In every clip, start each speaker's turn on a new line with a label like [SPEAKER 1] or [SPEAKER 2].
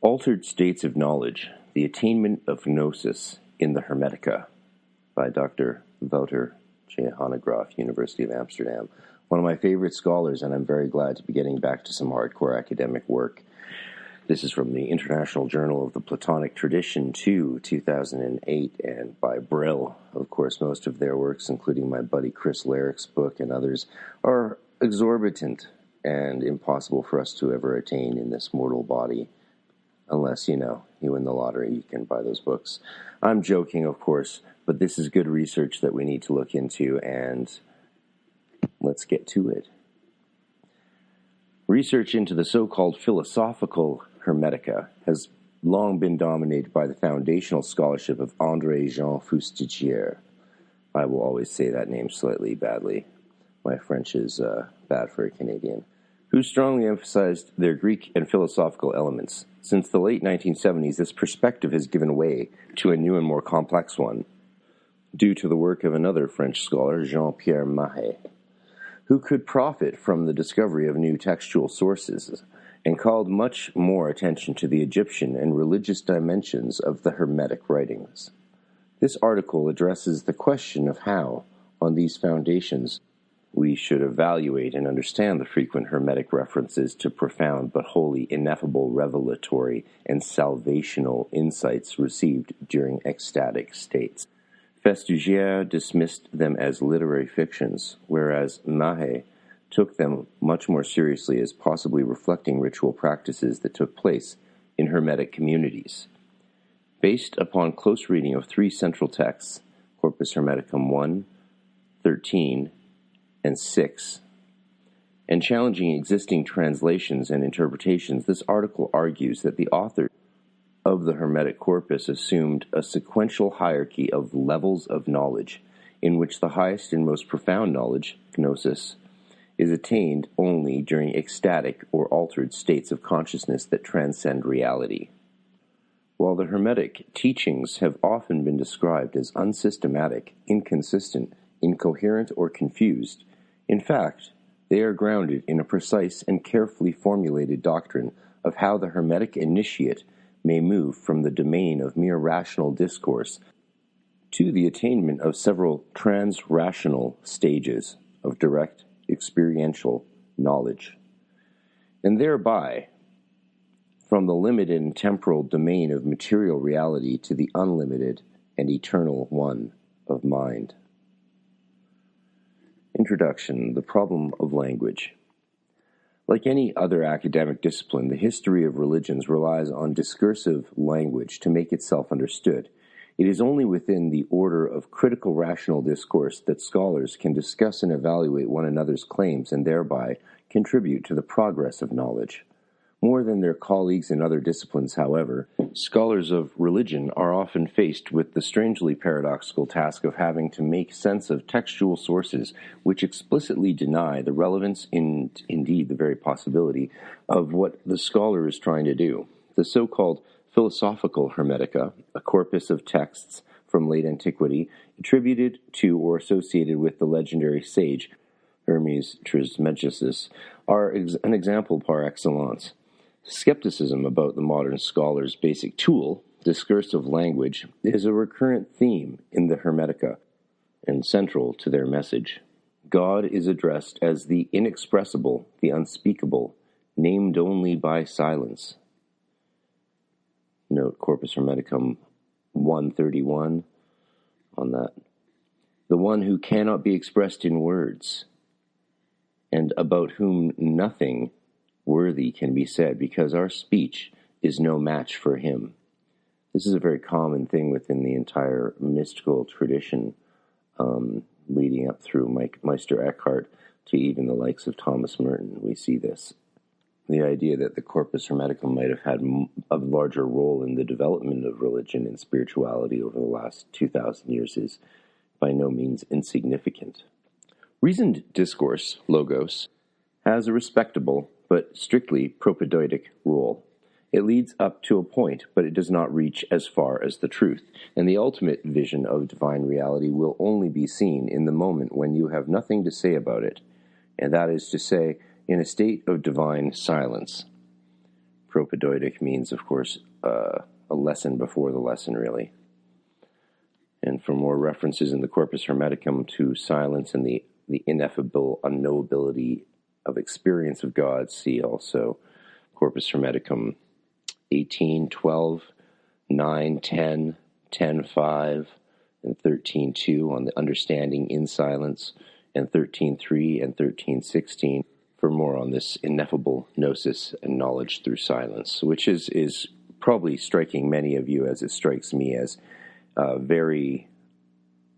[SPEAKER 1] Altered States of Knowledge, The Attainment of Gnosis in the Hermetica by Dr. Wouter J. Hanegraaff, University of Amsterdam. One of my favorite scholars, and I'm very glad to be getting back to some hardcore academic work. This is from the International Journal of the Platonic Tradition 2, 2008, and by Brill. Of course, most of their works, including my buddy Chris Larrick's book and others, are exorbitant and impossible for us to ever attain in this mortal body. Unless, you win the lottery, you can buy those books. I'm joking, of course, but this is good research that we need to look into, and let's get to it. Research into the so-called philosophical Hermetica has long been dominated by the foundational scholarship of André-Jean Fusticier. I will always say that name slightly badly. My French is bad for a Canadian. Who strongly emphasized their Greek and philosophical elements. Since the late 1970s, this perspective has given way to a new and more complex one, due to the work of another French scholar, Jean-Pierre Mahe, who could profit from the discovery of new textual sources and called much more attention to the Egyptian and religious dimensions of the Hermetic writings. This article addresses the question of how, on these foundations, we should evaluate and understand the frequent Hermetic references to profound but wholly ineffable revelatory and salvational insights received during ecstatic states. Fusticier dismissed them as literary fictions, whereas Mahe took them much more seriously as possibly reflecting ritual practices that took place in Hermetic communities. Based upon close reading of three central texts, Corpus Hermeticum 1, 13, and 6, and challenging existing translations and interpretations, this article argues that the author of the Hermetic corpus assumed a sequential hierarchy of levels of knowledge, in which the highest and most profound knowledge, gnosis, is attained only during ecstatic or altered states of consciousness that transcend reality. While the Hermetic teachings have often been described as unsystematic, inconsistent, incoherent, or confused, in fact, they are grounded in a precise and carefully formulated doctrine of how the Hermetic initiate may move from the domain of mere rational discourse to the attainment of several trans-rational stages of direct experiential knowledge, and thereby from the limited and temporal domain of material reality to the unlimited and eternal one of mind. Introduction: The problem of language. Like any other academic discipline, the history of religions relies on discursive language to make itself understood. It is only within the order of critical rational discourse that scholars can discuss and evaluate one another's claims and thereby contribute to the progress of knowledge. More than their colleagues in other disciplines, however, scholars of religion are often faced with the strangely paradoxical task of having to make sense of textual sources which explicitly deny the relevance and indeed the very possibility of what the scholar is trying to do. The so-called philosophical Hermetica, a corpus of texts from late antiquity attributed to or associated with the legendary sage Hermes Trismegistus, are an example par excellence. Skepticism about the modern scholar's basic tool, discursive language, is a recurrent theme in the Hermetica and central to their message. God is addressed as the inexpressible, the unspeakable, named only by silence. Note Corpus Hermeticum 131 on that. The one who cannot be expressed in words, and about whom nothing worthy can be said, because our speech is no match for him. This is a very common thing within the entire mystical tradition, leading up through Meister Eckhart to even the likes of Thomas Merton. We see this. The idea that the Corpus Hermeticum might have had a larger role in the development of religion and spirituality over the last 2,000 years is by no means insignificant. Reasoned discourse, logos, has a respectable but strictly propedeutic role. It leads up to a point, but it does not reach as far as the truth, and the ultimate vision of divine reality will only be seen in the moment when you have nothing to say about it, and that is to say, in a state of divine silence. Propaedoic means, of course, a lesson before the lesson, really. And for more references in the Corpus Hermeticum to silence and the ineffable unknowability of experience of God, see also Corpus Hermeticum 18, 12, 9, 10, 10, 5, and 13, 2 on the understanding in silence, and 13, 3 and 13, 16 for more on this ineffable gnosis and knowledge through silence, which is probably striking many of you as it strikes me as very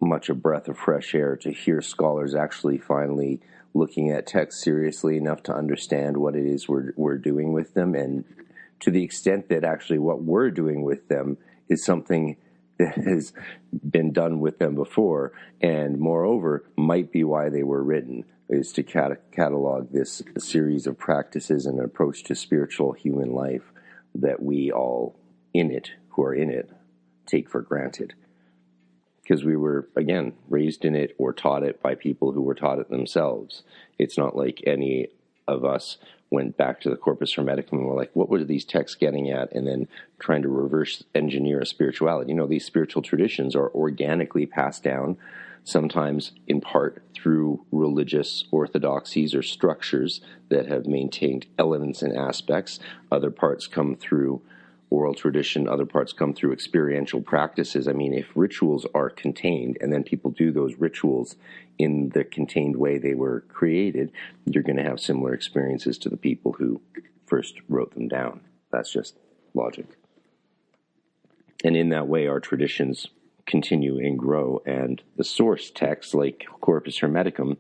[SPEAKER 1] much a breath of fresh air to hear scholars actually finally looking at text seriously enough to understand what it is we're doing with them, and to the extent that actually what we're doing with them is something that has been done with them before, and moreover might be why they were written, is to catalog this series of practices and approach to spiritual human life that we all who are in it, take for granted. Because we were, again, raised in it or taught it by people who were taught it themselves. It's not like any of us went back to the Corpus Hermeticum and were like, what were these texts getting at? And then trying to reverse engineer a spirituality. These spiritual traditions are organically passed down, sometimes in part through religious orthodoxies or structures that have maintained elements and aspects. Other parts come through oral tradition, other parts come through experiential practices. If rituals are contained and then people do those rituals in the contained way they were created, you're going to have similar experiences to the people who first wrote them down. That's just logic. And in that way, our traditions continue and grow, and the source texts, like Corpus Hermeticum,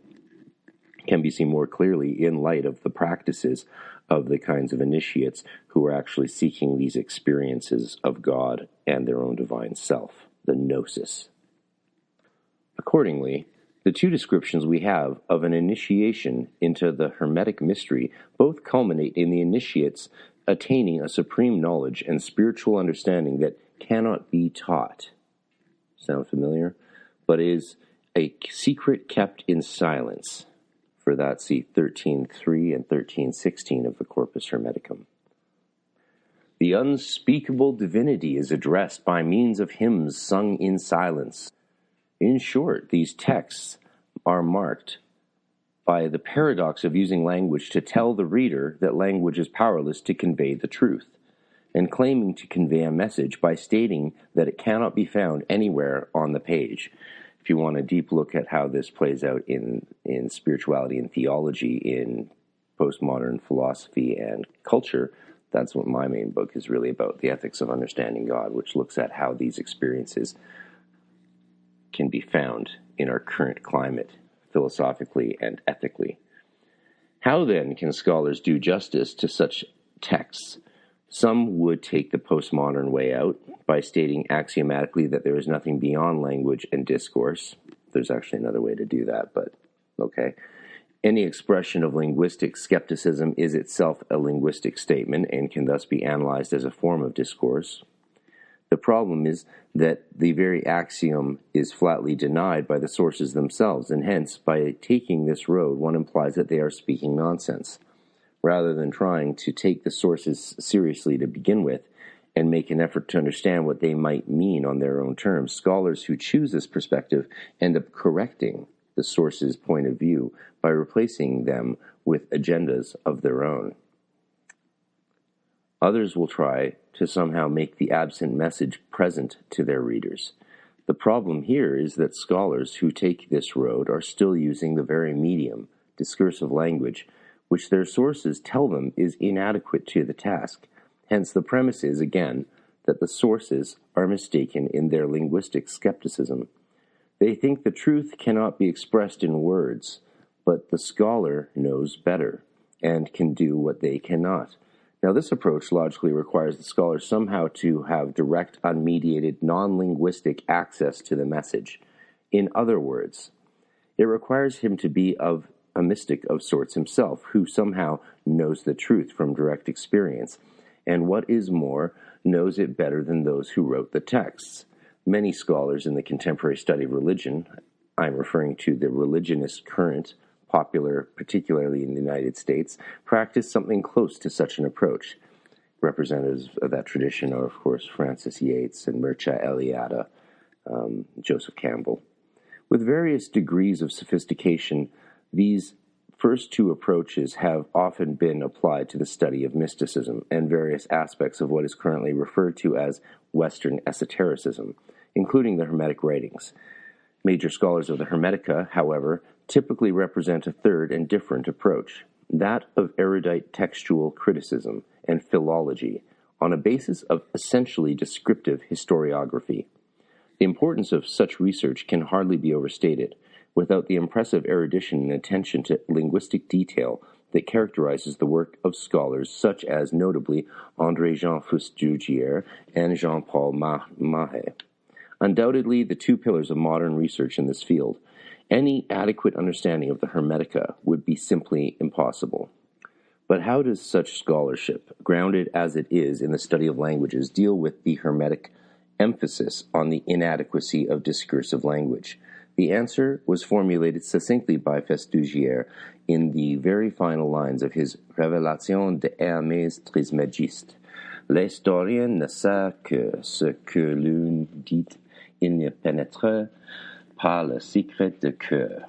[SPEAKER 1] can be seen more clearly in light of the practices of the kinds of initiates who are actually seeking these experiences of God and their own divine self, the gnosis. Accordingly, the two descriptions we have of an initiation into the Hermetic mystery both culminate in the initiates attaining a supreme knowledge and spiritual understanding that cannot be taught. Sound familiar? But is a secret kept in silence. For that, see 13.3 and 13.16 of the Corpus Hermeticum. The unspeakable divinity is addressed by means of hymns sung in silence. In short, these texts are marked by the paradox of using language to tell the reader that language is powerless to convey the truth, and claiming to convey a message by stating that it cannot be found anywhere on the page. If you want a deep look at how this plays out in spirituality and theology, in postmodern philosophy and culture, that's what my main book is really about, The Ethics of Understanding God, which looks at how these experiences can be found in our current climate, philosophically and ethically. How then can scholars do justice to such texts? Some would take the postmodern way out by stating axiomatically that there is nothing beyond language and discourse. There's actually another way to do that, but okay. Any expression of linguistic skepticism is itself a linguistic statement and can thus be analyzed as a form of discourse. The problem is that the very axiom is flatly denied by the sources themselves, and hence, by taking this road, one implies that they are speaking nonsense, rather than trying to take the sources seriously to begin with and make an effort to understand what they might mean on their own terms. Scholars who choose this perspective end up correcting the source's point of view by replacing them with agendas of their own. Others will try to somehow make the absent message present to their readers. The problem here is that scholars who take this road are still using the very medium, discursive language, which their sources tell them is inadequate to the task. Hence, the premise is, again, that the sources are mistaken in their linguistic skepticism. They think the truth cannot be expressed in words, but the scholar knows better and can do what they cannot. Now, this approach logically requires the scholar somehow to have direct, unmediated, non-linguistic access to the message. In other words, it requires him to be of a mystic of sorts himself, who somehow knows the truth from direct experience, and what is more, knows it better than those who wrote the texts. Many scholars in the contemporary study of religion, I'm referring to the religionist current, popular particularly in the United States, practice something close to such an approach. representatives of that tradition are, of course, Francis Yates and Mircea Eliade, Joseph Campbell. With various degrees of sophistication, these first two approaches have often been applied to the study of mysticism and various aspects of what is currently referred to as Western esotericism, including the Hermetic writings. Major scholars of the Hermetica, however, typically represent a third and different approach, that of erudite textual criticism and philology, on a basis of essentially descriptive historiography. The importance of such research can hardly be overstated. Without the impressive erudition and attention to linguistic detail that characterizes the work of scholars such as, notably, André-Jean Fustulgier and Jean-Paul Mahe. Undoubtedly, the two pillars of modern research in this field, any adequate understanding of the Hermetica would be simply impossible. But how does such scholarship, grounded as it is in the study of languages, deal with the Hermetic emphasis on the inadequacy of discursive language? The answer was formulated succinctly by Fustulgier in the very final lines of his Révélation de Hermès Trismégiste. L'historien ne sait que ce que l'on dit, il ne pénètre pas le secret de cœur.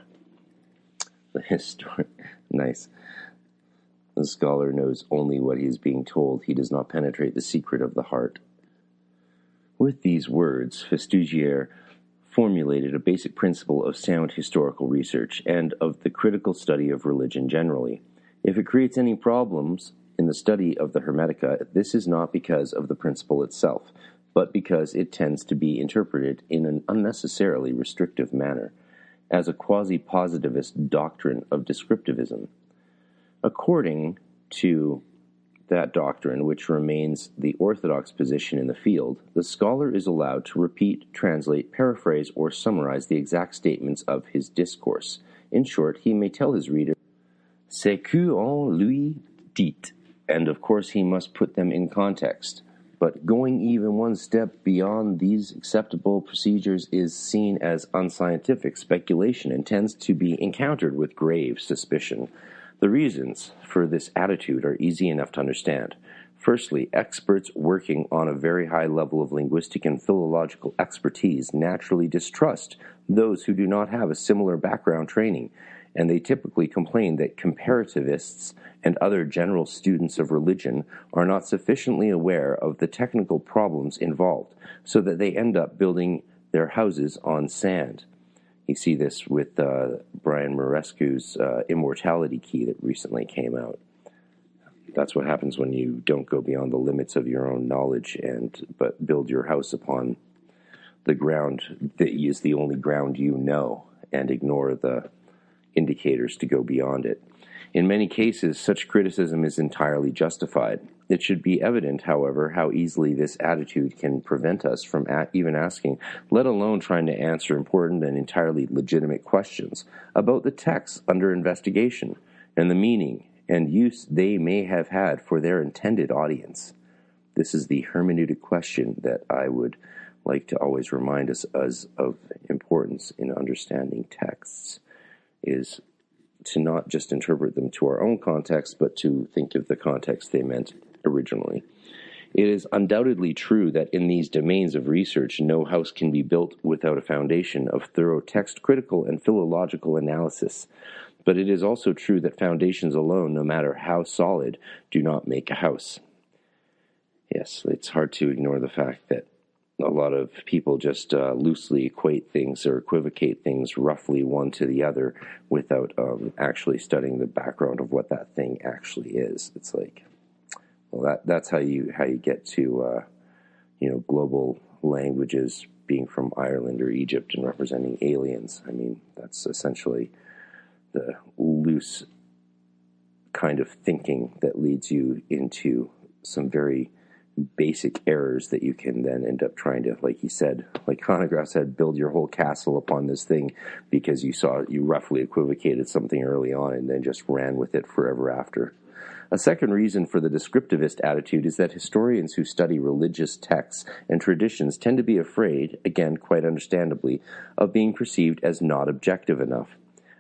[SPEAKER 1] The historian, nice. The scholar knows only what he is being told. He does not penetrate the secret of the heart. With these words, Fustulgier formulated a basic principle of sound historical research and of the critical study of religion generally. If it creates any problems in the study of the Hermetica, this is not because of the principle itself, but because it tends to be interpreted in an unnecessarily restrictive manner, as a quasi-positivist doctrine of descriptivism. According to that doctrine, which remains the orthodox position in the field, the scholar is allowed to repeat, translate, paraphrase, or summarize the exact statements of his discourse. In short, he may tell his reader, "C'est qu'on lui dit," and of course he must put them in context. But going even one step beyond these acceptable procedures is seen as unscientific speculation and tends to be encountered with grave suspicion. The reasons for this attitude are easy enough to understand. Firstly, experts working on a very high level of linguistic and philological expertise naturally distrust those who do not have a similar background training, and they typically complain that comparativists and other general students of religion are not sufficiently aware of the technical problems involved, so that they end up building their houses on sand. You see this with Brian Marescu's Immortality Key that recently came out. That's what happens when you don't go beyond the limits of your own knowledge but build your house upon the ground that is the only ground you know and ignore the indicators to go beyond it. In many cases, such criticism is entirely justified. It should be evident, however, how easily this attitude can prevent us from even asking, let alone trying to answer important and entirely legitimate questions about the texts under investigation and the meaning and use they may have had for their intended audience. This is the hermeneutic question that I would like to always remind us of importance in understanding texts, is to not just interpret them to our own context, but to think of the context they meant originally. It is undoubtedly true that in these domains of research, no house can be built without a foundation of thorough text critical and philological analysis. But it is also true that foundations alone, no matter how solid, do not make a house. Yes, it's hard to ignore the fact that a lot of people just loosely equate things or equivocate things roughly one to the other without actually studying the background of what that thing actually is. It's like, well, that's how you get to global languages being from Ireland or Egypt and representing aliens. I mean, that's essentially the loose kind of thinking that leads you into some very basic errors that you can then end up trying to, like he said, like Hanegraaff said, build your whole castle upon this thing because you roughly equivocated something early on and then just ran with it forever after. A second reason for the descriptivist attitude is that historians who study religious texts and traditions tend to be afraid, again quite understandably, of being perceived as not objective enough.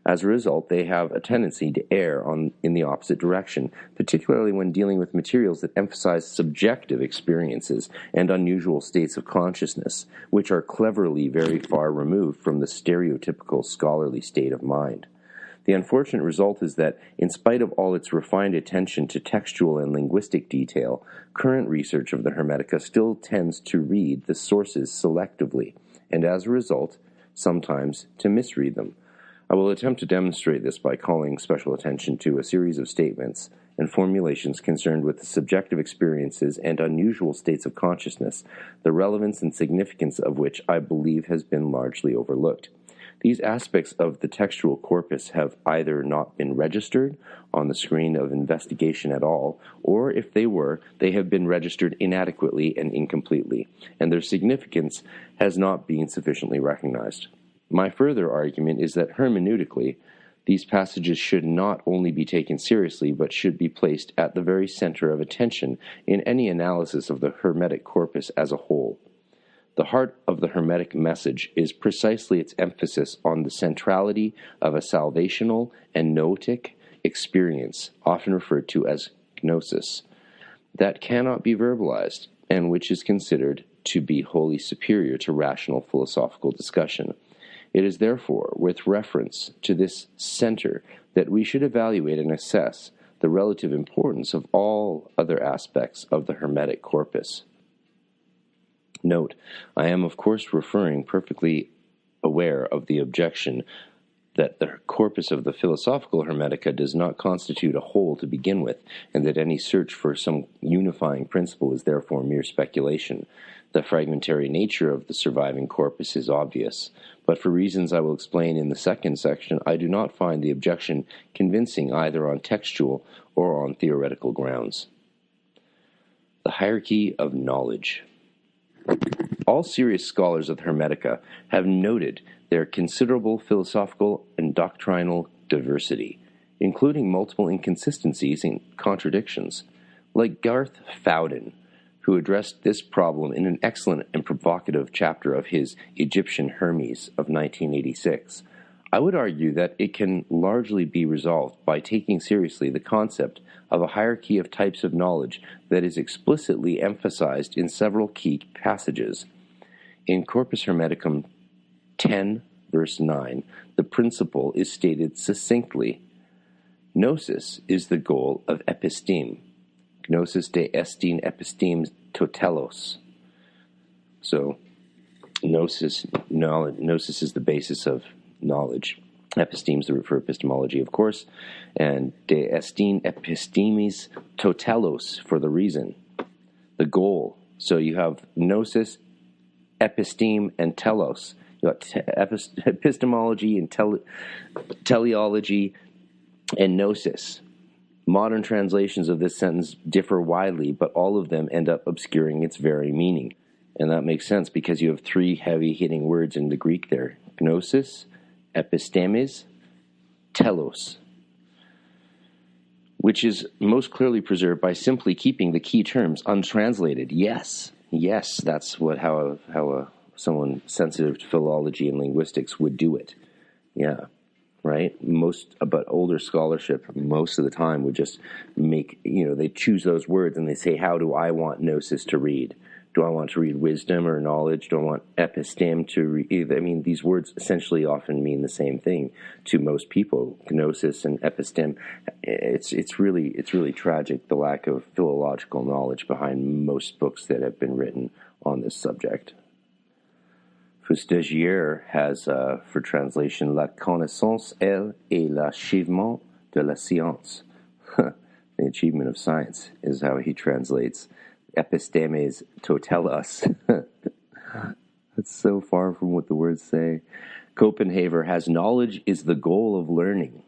[SPEAKER 1] As a result, they have a tendency to err in the opposite direction, particularly when dealing with materials that emphasize subjective experiences and unusual states of consciousness, which are cleverly very far removed from the stereotypical scholarly state of mind. The unfortunate result is that, in spite of all its refined attention to textual and linguistic detail, current research of the Hermetica still tends to read the sources selectively, and as a result, sometimes to misread them. I will attempt to demonstrate this by calling special attention to a series of statements and formulations concerned with the subjective experiences and unusual states of consciousness, the relevance and significance of which I believe has been largely overlooked. These aspects of the textual corpus have either not been registered on the screen of investigation at all, or if they were, they have been registered inadequately and incompletely, and their significance has not been sufficiently recognized. My further argument is that hermeneutically, these passages should not only be taken seriously, but should be placed at the very center of attention in any analysis of the Hermetic corpus as a whole. The heart of the Hermetic message is precisely its emphasis on the centrality of a salvational and noetic experience, often referred to as gnosis, that cannot be verbalized, and which is considered to be wholly superior to rational philosophical discussion. It is therefore with reference to this center that we should evaluate and assess the relative importance of all other aspects of the Hermetic corpus. Note, I am of course perfectly aware of the objection that the corpus of the philosophical Hermetica does not constitute a whole to begin with, and that any search for some unifying principle is therefore mere speculation. The fragmentary nature of the surviving corpus is obvious, but for reasons I will explain in the second section, I do not find the objection convincing either on textual or on theoretical grounds. The hierarchy of knowledge. All serious scholars of the Hermetica have noted their considerable philosophical and doctrinal diversity, including multiple inconsistencies and contradictions, like Garth Fowden, who addressed this problem in an excellent and provocative chapter of his Egyptian Hermes of 1986. I would argue that it can largely be resolved by taking seriously the concept of a hierarchy of types of knowledge that is explicitly emphasized in several key passages. In Corpus Hermeticum 10, verse 9, the principle is stated succinctly. Gnosis is the goal of episteme. Gnosis de estin epistemes totelos. So, gnosis is the basis of knowledge. Epistemes for epistemology, of course, and de estin epistemes totelos for the reason, the goal. So you have gnosis, episteme, and telos. You got epistemology and teleology and gnosis. Modern translations of this sentence differ widely, but all of them end up obscuring its very meaning. And that makes sense because you have three heavy-hitting words in the Greek there. Gnosis, epistemes, telos, which is most clearly preserved by simply keeping the key terms untranslated. Yes, that's how someone sensitive to philology and linguistics would do it. Yeah. Right? But older scholarship, most of the time, would just they choose those words and they say, how do I want gnosis to read? Do I want to read wisdom or knowledge? Do I want episteme to read? I mean, these words essentially often mean the same thing to most people. Gnosis and episteme. It's really tragic, the lack of philological knowledge behind most books that have been written on this subject. Foustagier has, for translation, la connaissance, elle, et l'achèvement de la science. The achievement of science is how he translates epistemes totelos. That's so far from what the words say. Copenhaver has knowledge is the goal of learning,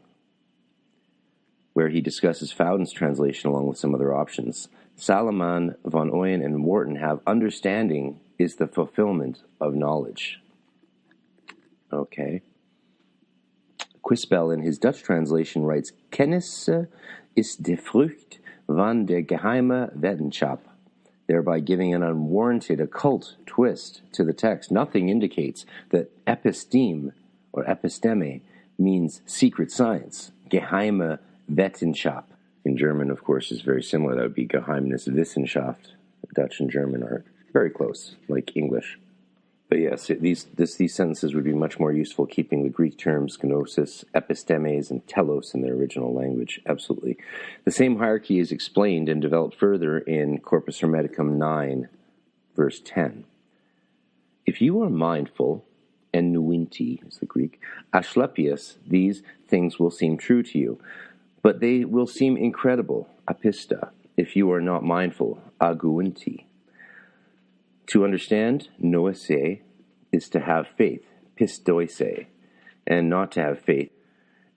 [SPEAKER 1] where he discusses Fowden's translation along with some other options. Salaman, von Oyen, and Wharton have understanding is the fulfillment of knowledge. Okay. Quispel in his Dutch translation writes, Kennis is de Frucht van der geheime Wetenschap, thereby giving an unwarranted occult twist to the text. Nothing indicates that episteme or episteme means secret science, geheime Wissenschaft. In German, of course, is very similar. That would be Geheimnis Wissenschaft. Dutch and German are very close, like English. But yes, these sentences would be much more useful keeping the Greek terms gnosis, epistemes, and telos in their original language. Absolutely. The same hierarchy is explained and developed further in Corpus Hermeticum 9, verse 10. If you are mindful, and nuinti is the Greek, Asclepius, these things will seem true to you, but they will seem incredible, apista, if you are not mindful, aguinti. To understand, noese, is to have faith, pistoise, and not to have faith,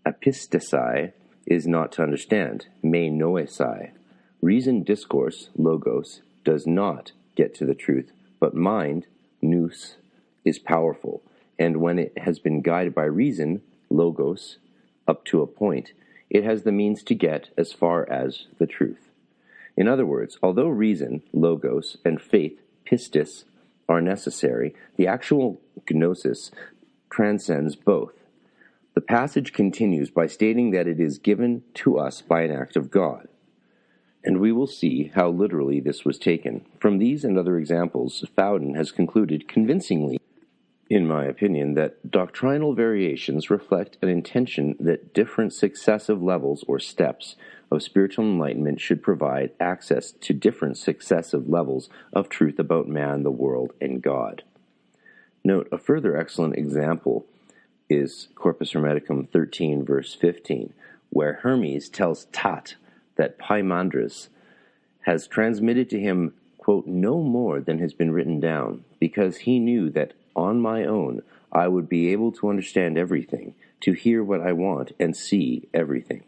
[SPEAKER 1] apistasai, is not to understand, me noesai. Reason discourse, logos, does not get to the truth, but mind, nous, is powerful, and when it has been guided by reason, logos, up to a point, it has the means to get as far as the truth. In other words, although reason, logos, and faith, pistis, are necessary, the actual gnosis transcends both. The passage continues by stating that it is given to us by an act of God. And we will see how literally this was taken. From these and other examples, Fowden has concluded convincingly, in my opinion, that doctrinal variations reflect an intention that different successive levels or steps of spiritual enlightenment should provide access to different successive levels of truth about man, the world, and God. Note, a further excellent example is Corpus Hermeticum 13, verse 15, where Hermes tells Tat that Poimandres has transmitted to him, quote, no more than has been written down, because he knew that on my own I would be able to understand everything, to hear what I want, and see everything.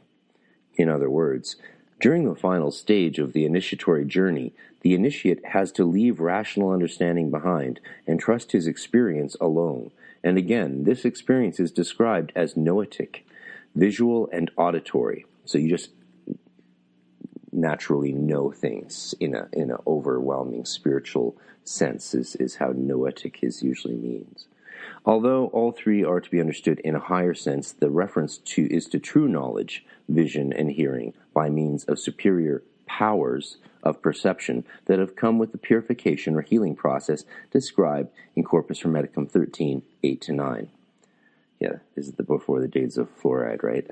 [SPEAKER 1] In other words, during the final stage of the initiatory journey, the initiate has to leave rational understanding behind and trust his experience alone. And again, this experience is described as noetic, visual and auditory. So you just naturally know things in an overwhelming spiritual sense is how noetic is usually means. Although all three are to be understood in a higher sense, the reference is to true knowledge, vision, and hearing by means of superior powers of perception that have come with the purification or healing process described in Corpus Hermeticum 13, 8-9. Yeah, this is before the days of fluoride, right?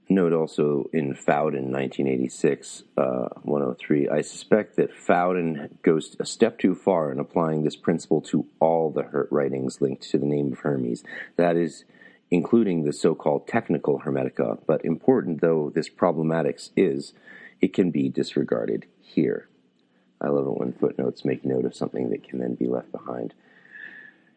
[SPEAKER 1] Note also in Fowden, 1986, 103, I suspect that Fowden goes a step too far in applying this principle to all the writings linked to the name of Hermes, that is, including the so-called technical Hermetica, but important though this problematics is, it can be disregarded here. I love it when footnotes make note of something that can then be left behind.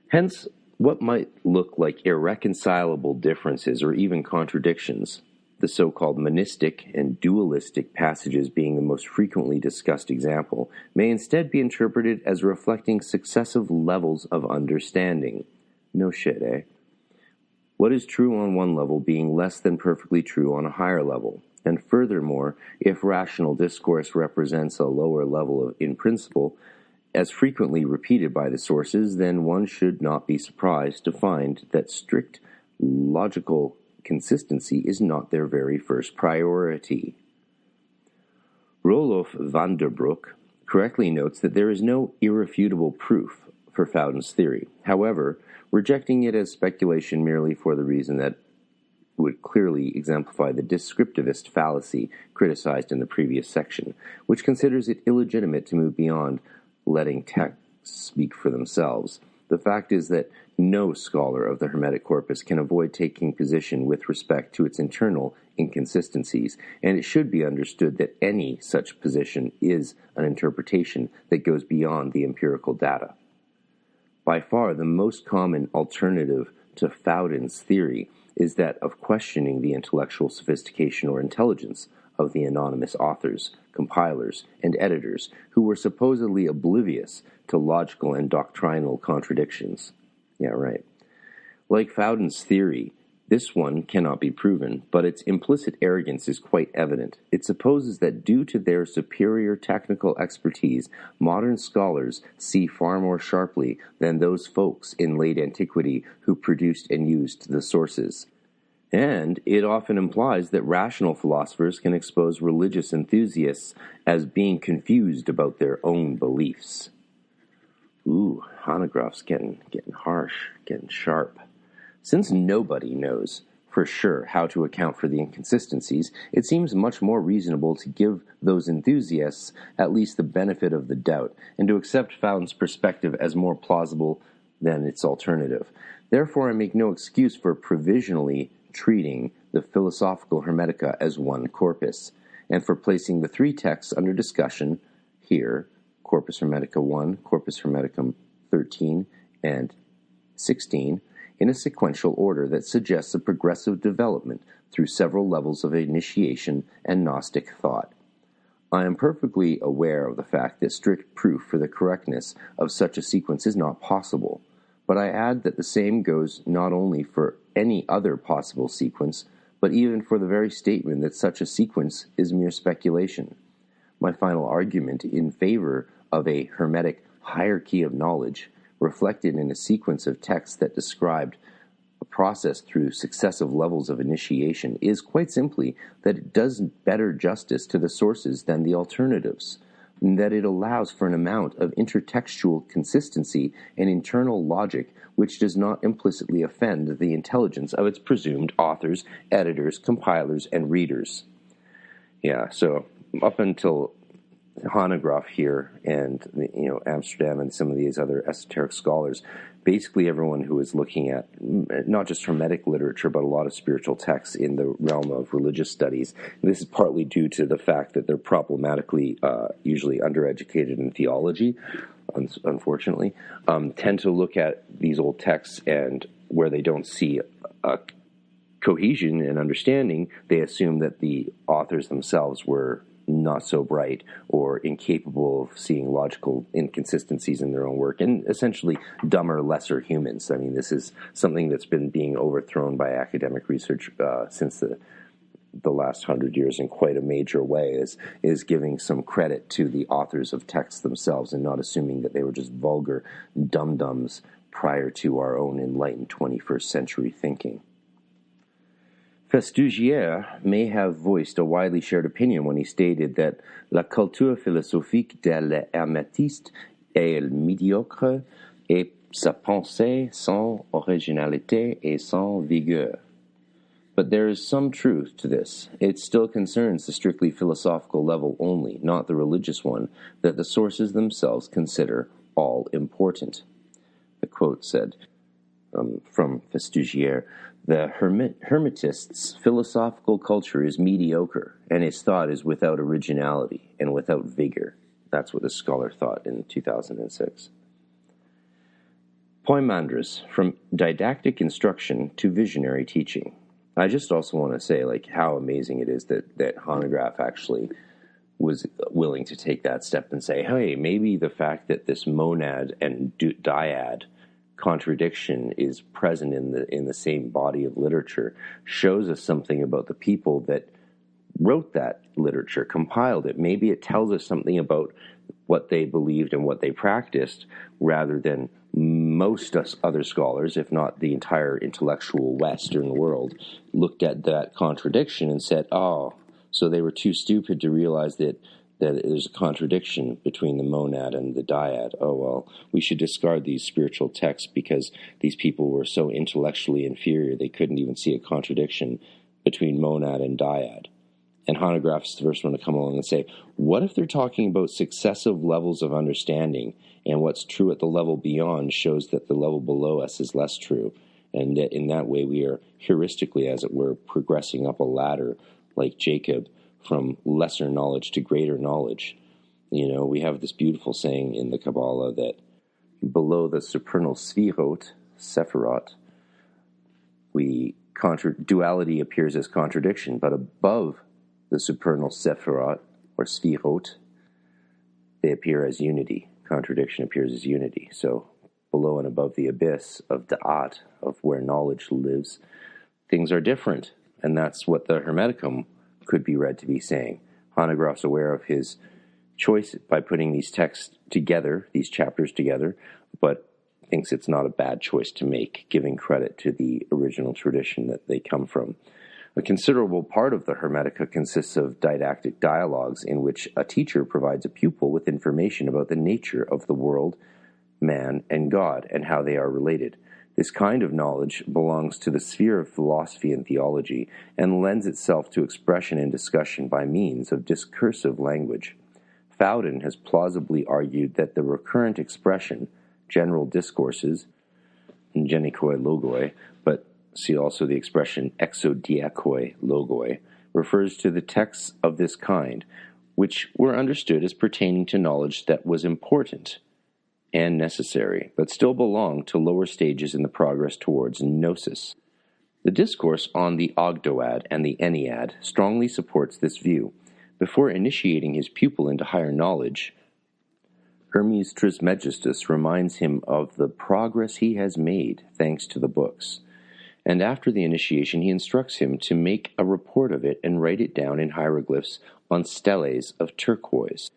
[SPEAKER 1] Hence, what might look like irreconcilable differences or even contradictions, the so-called monistic and dualistic passages being the most frequently discussed example, may instead be interpreted as reflecting successive levels of understanding. No shit, eh? What is true on one level being less than perfectly true on a higher level. And furthermore, if rational discourse represents a lower level in principle, as frequently repeated by the sources, then one should not be surprised to find that strict logical consistency is not their very first priority. Roloff van der Broek correctly notes that there is no irrefutable proof for Fowden's theory. However, rejecting it as speculation merely for the reason that would clearly exemplify the descriptivist fallacy criticized in the previous section, which considers it illegitimate to move beyond letting texts speak for themselves. The fact is that no scholar of the Hermetic corpus can avoid taking position with respect to its internal inconsistencies, and it should be understood that any such position is an interpretation that goes beyond the empirical data. By far, the most common alternative to Fowden's theory is that of questioning the intellectual sophistication or intelligence of the anonymous authors, compilers, and editors who were supposedly oblivious to logical and doctrinal contradictions. Yeah, right. Like Fowden's theory, This one cannot be proven, but its implicit arrogance is quite evident. It supposes that due to their superior technical expertise, modern scholars see far more sharply than those folks in late antiquity who produced and used the sources. And it often implies that rational philosophers can expose religious enthusiasts as being confused about their own beliefs. Ooh, Hanegraaff's getting harsh, getting sharp. Since nobody knows for sure how to account for the inconsistencies, it seems much more reasonable to give those enthusiasts at least the benefit of the doubt, and to accept Fountain's perspective as more plausible than its alternative. Therefore, I make no excuse for provisionally treating the Philosophical Hermetica as one corpus, and for placing the three texts under discussion here, Corpus Hermetica 1, Corpus Hermeticum 13, and 16, in a sequential order that suggests a progressive development through several levels of initiation and Gnostic thought. I am perfectly aware of the fact that strict proof for the correctness of such a sequence is not possible, but I add that the same goes not only for any other possible sequence, but even for the very statement that such a sequence is mere speculation. My final argument in favor of a Hermetic hierarchy of knowledge, reflected in a sequence of texts that described a process through successive levels of initiation, is quite simply that it does better justice to the sources than the alternatives, and that it allows for an amount of intertextual consistency and internal logic which does not implicitly offend the intelligence of its presumed authors, editors, compilers, and readers. Yeah, so up until Hanegraaff here and Amsterdam and some of these other esoteric scholars, basically everyone who is looking at not just Hermetic literature but a lot of spiritual texts in the realm of religious studies, and this is partly due to the fact that they're problematically usually undereducated in theology, unfortunately, tend to look at these old texts, and where they don't see a cohesion and understanding, they assume that the authors themselves were not so bright or incapable of seeing logical inconsistencies in their own work, and essentially dumber, lesser humans. I mean, this is something that's been being overthrown by academic research since the last 100 years in quite a major way, is giving some credit to the authors of texts themselves and not assuming that they were just vulgar dum-dums prior to our own enlightened 21st century thinking. Festugière may have voiced a widely shared opinion when he stated that la culture philosophique de l'hermétiste est médiocre et sa pensée sans originalité et sans vigueur. But there is some truth to this. It still concerns the strictly philosophical level only, not the religious one, that the sources themselves consider all important. The quote said from Festugière, the Hermetist's philosophical culture is mediocre, and its thought is without originality and without vigor. That's what the scholar thought in 2006. Poimandres, from didactic instruction to visionary teaching. I just also want to say, how amazing it is that Hanegraaff actually was willing to take that step and say, hey, maybe the fact that this monad and dyad contradiction is present in the same body of literature shows us something about the people that wrote that literature, compiled it. Maybe it tells us something about what they believed and what they practiced, rather than most other scholars, if not the entire intellectual Western world, looked at that contradiction and said, oh, so they were too stupid to realize that there's a contradiction between the monad and the dyad. Oh, well, we should discard these spiritual texts because these people were so intellectually inferior they couldn't even see a contradiction between monad and dyad. And Hanegraaff's the first one to come along and say, what if they're talking about successive levels of understanding, and what's true at the level beyond shows that the level below us is less true, and that in that way we are heuristically, as it were, progressing up a ladder like Jacob, from lesser knowledge to greater knowledge. We have this beautiful saying in the Kabbalah that below the supernal sephirot, duality appears as contradiction, but above the supernal sephirot, or sphirot, they appear as unity. Contradiction appears as unity. So below and above the abyss of da'at, of where knowledge lives, things are different. And that's what the Hermeticum could be read to be saying. Hanegraaff's aware of his choice by putting these texts together, these chapters together, but thinks it's not a bad choice to make, giving credit to the original tradition that they come from. A considerable part of the Hermetica consists of didactic dialogues in which a teacher provides a pupil with information about the nature of the world, man, and God, and how they are related. This kind of knowledge belongs to the sphere of philosophy and theology, and lends itself to expression and discussion by means of discursive language. Fowden has plausibly argued that the recurrent expression, general discourses, genikoi logoi, but see also the expression exodiakoi logoi, refers to the texts of this kind, which were understood as pertaining to knowledge that was important and necessary, but still belonged to lower stages in the progress towards gnosis. The discourse on the Ogdoad and the Ennead strongly supports this view. Before initiating his pupil into higher knowledge, Hermes Trismegistus reminds him of the progress he has made thanks to the books. And after the initiation, he instructs him to make a report of it and write it down in hieroglyphs on steles of turquoise.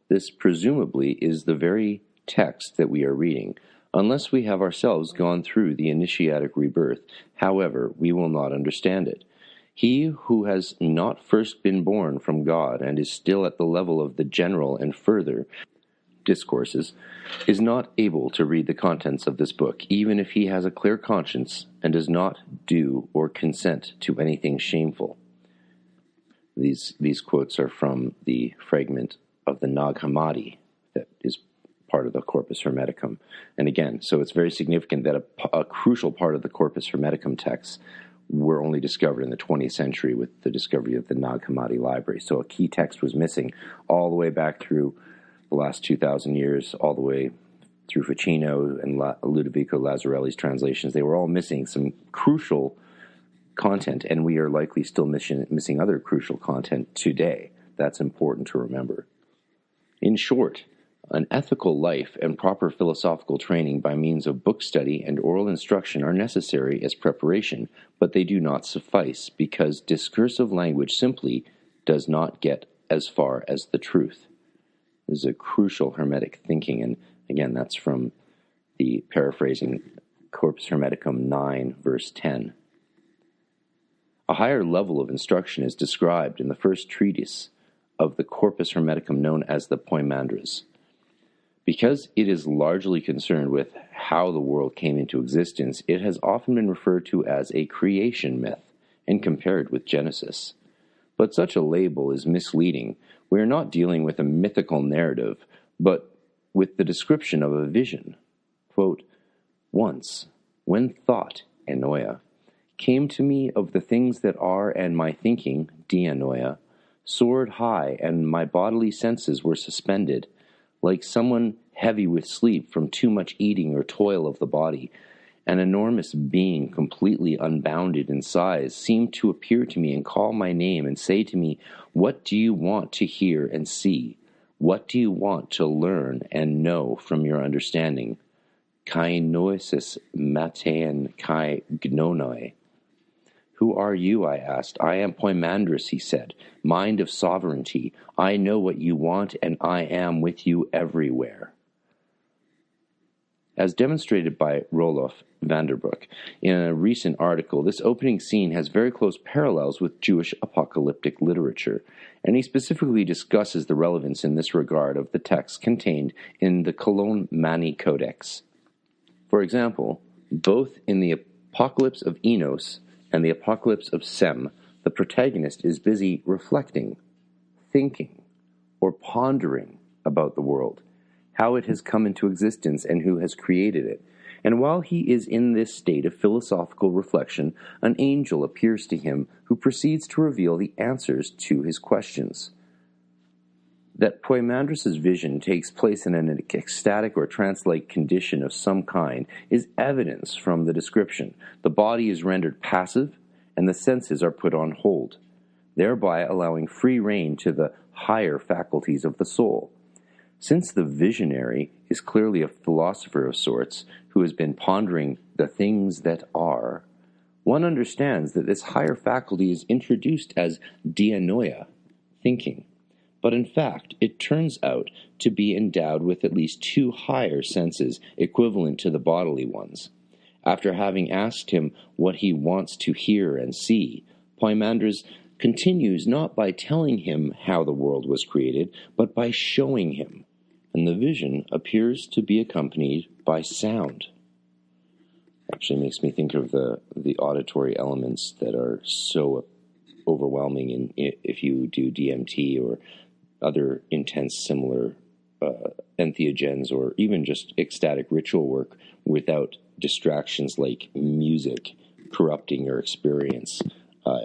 [SPEAKER 1] This presumably is the very text that we are reading. Unless we have ourselves gone through the initiatic rebirth, however, we will not understand it. He who has not first been born from God and is still at the level of the general and further discourses is not able to read the contents of this book, even if he has a clear conscience and does not do or consent to anything shameful. These quotes are from the fragment of the Nag Hammadi that is part of the Corpus Hermeticum. And again, so it's very significant that a crucial part of the Corpus Hermeticum texts were only discovered in the 20th century with the discovery of the Nag Hammadi library. So a key text was missing all the way back through the last 2,000 years, all the way through Ficino and Ludovico Lazzarelli's translations. They were all missing some crucial content, and we are likely still missing other crucial content today. That's important to remember. In short, an ethical life and proper philosophical training by means of book study and oral instruction are necessary as preparation, but they do not suffice, because discursive language simply does not get as far as the truth. This is a crucial Hermetic thinking, and again, that's from the paraphrasing Corpus Hermeticum 9, verse 10. A higher level of instruction is described in the first treatise of the Corpus Hermeticum known as the Poimandres. Because it is largely concerned with how the world came into existence, it has often been referred to as a creation myth and compared with Genesis. But such a label is misleading. We are not dealing with a mythical narrative, but with the description of a vision. Quote, "Once, when thought, enoia, came to me of the things that are, and my thinking, dianoia, soared high, and my bodily senses were suspended, like someone heavy with sleep from too much eating or toil of the body. An enormous being, completely unbounded in size, seemed to appear to me and call my name and say to me, 'What do you want to hear and see? What do you want to learn and know from your understanding? Kai noesis matean kai gnonoi.' 'Who are you?' I asked. 'I am Poimandres,' he said, 'mind of sovereignty. I know what you want, and I am with you everywhere.'" As demonstrated by Roloff Vanderbroek in a recent article, this opening scene has very close parallels with Jewish apocalyptic literature, and he specifically discusses the relevance in this regard of the texts contained in the Cologne Mani Codex. For example, both in the Apocalypse of Enos and the Apocalypse of Sem, the protagonist is busy reflecting, thinking, or pondering about the world, how it has come into existence and who has created it. And while he is in this state of philosophical reflection, an angel appears to him who proceeds to reveal the answers to his questions. That Poimandres' vision takes place in an ecstatic or trance-like condition of some kind is evidence from the description. The body is rendered passive, and the senses are put on hold, thereby allowing free rein to the higher faculties of the soul. Since the visionary is clearly a philosopher of sorts who has been pondering the things that are, One understands that this higher faculty is introduced as dianoia, thinking, but in fact it turns out to be endowed with at least two higher senses equivalent to the bodily ones. After having asked him what he wants to hear and see, Poimandres continues not by telling him how the world was created, but by showing him, and the vision appears to be accompanied by sound. Actually makes me think of the auditory elements that are so overwhelming if you do DMT or other intense similar entheogens, or even just ecstatic ritual work without distractions like music corrupting your experience.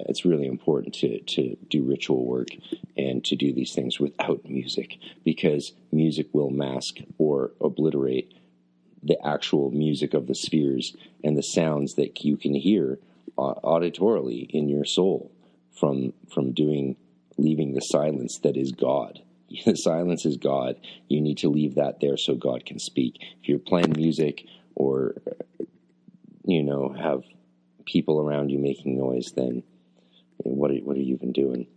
[SPEAKER 1] It's really important to do ritual work and to do these things without music, because music will mask or obliterate the actual music of the spheres and the sounds that you can hear auditorily in your soul from leaving the silence that is God. The silence is God. You need to leave that there so God can speak. If you're playing music or have people around you making noise, then what are you even doing?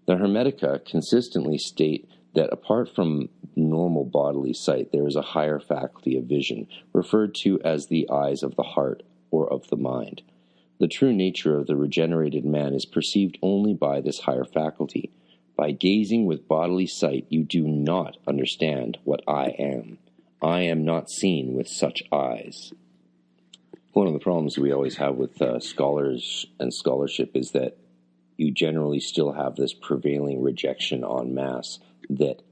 [SPEAKER 1] The Hermetica consistently state that apart from normal bodily sight, there is a higher faculty of vision, referred to as the eyes of the heart or of the mind. The true nature of the regenerated man is perceived only by this higher faculty. By gazing with bodily sight, you do not understand what I am. I am not seen with such eyes. One of the problems we always have with scholars and scholarship is that you generally still have this prevailing rejection en masse that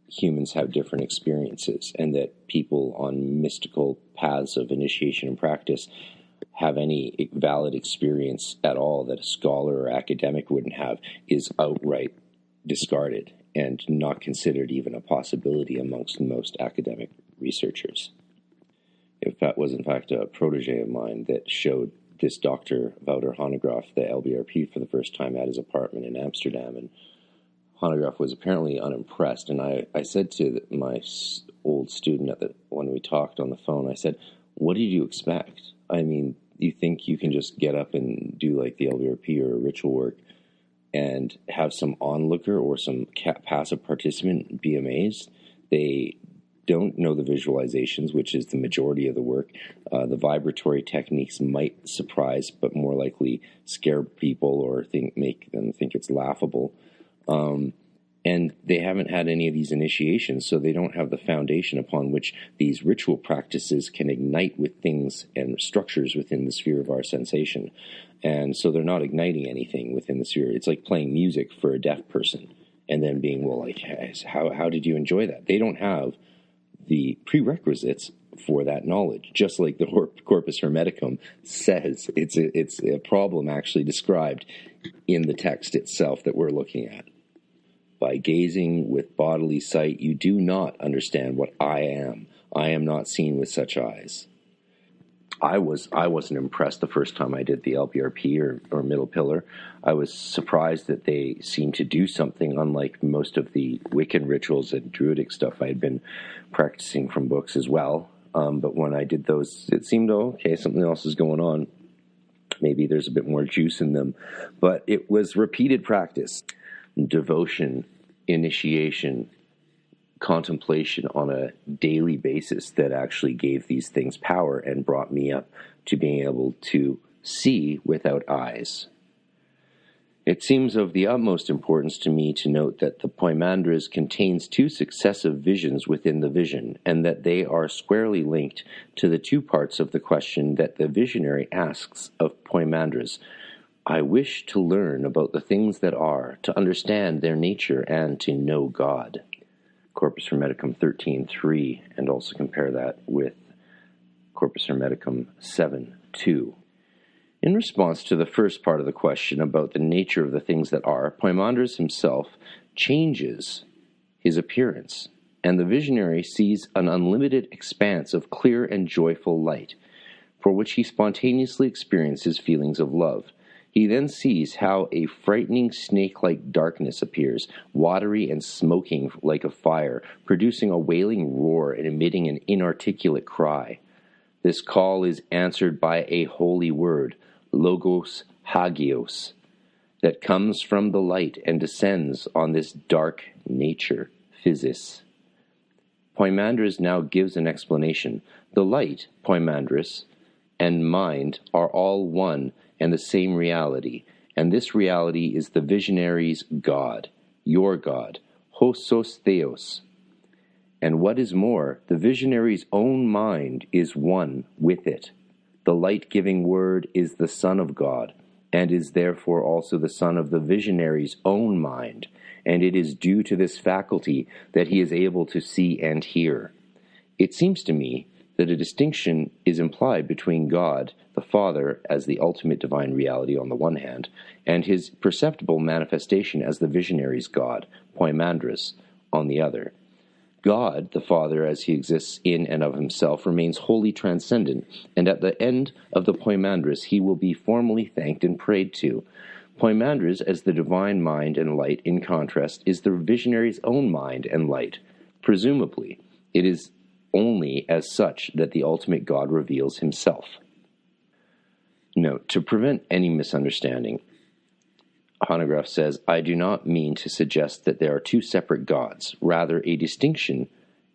[SPEAKER 1] humans have different experiences, and that people on mystical paths of initiation and practice have any valid experience at all that a scholar or academic wouldn't have is outright discarded and not considered even a possibility amongst most academic researchers. If that was in fact a protege of mine that showed this Dr. Wouter Hanegraaff the LBRP for the first time at his apartment in Amsterdam, and Hanegraaff was apparently unimpressed, and I said to my old student when we talked on the phone, I said, what did you expect? I mean, you think you can just get up and do like the LBRP or ritual work and have some onlooker or some passive participant be amazed? They don't know the visualizations, which is the majority of the work. The vibratory techniques might surprise, but more likely scare people or make them think it's laughable. And they haven't had any of these initiations, so they don't have the foundation upon which these ritual practices can ignite with things and structures within the sphere of our sensation. And so they're not igniting anything within the sphere. It's like playing music for a deaf person and then being, well, like, how did you enjoy that? They don't have the prerequisites for that knowledge, just like the Corpus Hermeticum says. It's a problem actually described in the text itself that we're looking at. By gazing with bodily sight, you do not understand what I am. I am not seen with such eyes. I wasn't impressed the first time I did the LBRP or Middle Pillar. I was surprised that they seemed to do something unlike most of the Wiccan rituals and Druidic stuff I had been practicing from books as well. But when I did those, it seemed, okay, something else is going on. Maybe there's a bit more juice in them. But it was repeated practice, devotion, initiation, contemplation on a daily basis that actually gave these things power and brought me up to being able to see without eyes. It seems of the utmost importance to me to note that the Poimandres contains two successive visions within the vision, and that they are squarely linked to the two parts of the question that the visionary asks of Poimandres. I wish to learn about the things that are, to understand their nature, and to know God. Corpus Hermeticum 13.3, and also compare that with Corpus Hermeticum 7.2. In response to the first part of the question about the nature of the things that are, Poimandres himself changes his appearance, and the visionary sees an unlimited expanse of clear and joyful light, for which he spontaneously experiences feelings of love. He then sees how a frightening snake-like darkness appears, watery and smoking like a fire, producing a wailing roar and emitting an inarticulate cry. This call is answered by a holy word, logos hagios, that comes from the light and descends on this dark nature, physis. Poimandres now gives an explanation. The light, Poimandres, and mind are all one and the same reality, and this reality is the visionary's God, your God, hosos theos. And what is more, the visionary's own mind is one with it. The light-giving word is the Son of God, and is therefore also the son of the visionary's own mind, and it is due to this faculty that he is able to see and hear. It seems to me that a distinction is implied between God, the Father, as the ultimate divine reality on the one hand, and his perceptible manifestation as the visionary's God, Poimandres, on the other. God, the Father, as he exists in and of himself, remains wholly transcendent, and at the end of the Poimandres he will be formally thanked and prayed to. Poimandres, as the divine mind and light, in contrast, is the visionary's own mind and light. Presumably, it is only as such that the ultimate God reveals himself. Note, to prevent any misunderstanding, Hanegraaff says, I do not mean to suggest that there are two separate gods. Rather, a distinction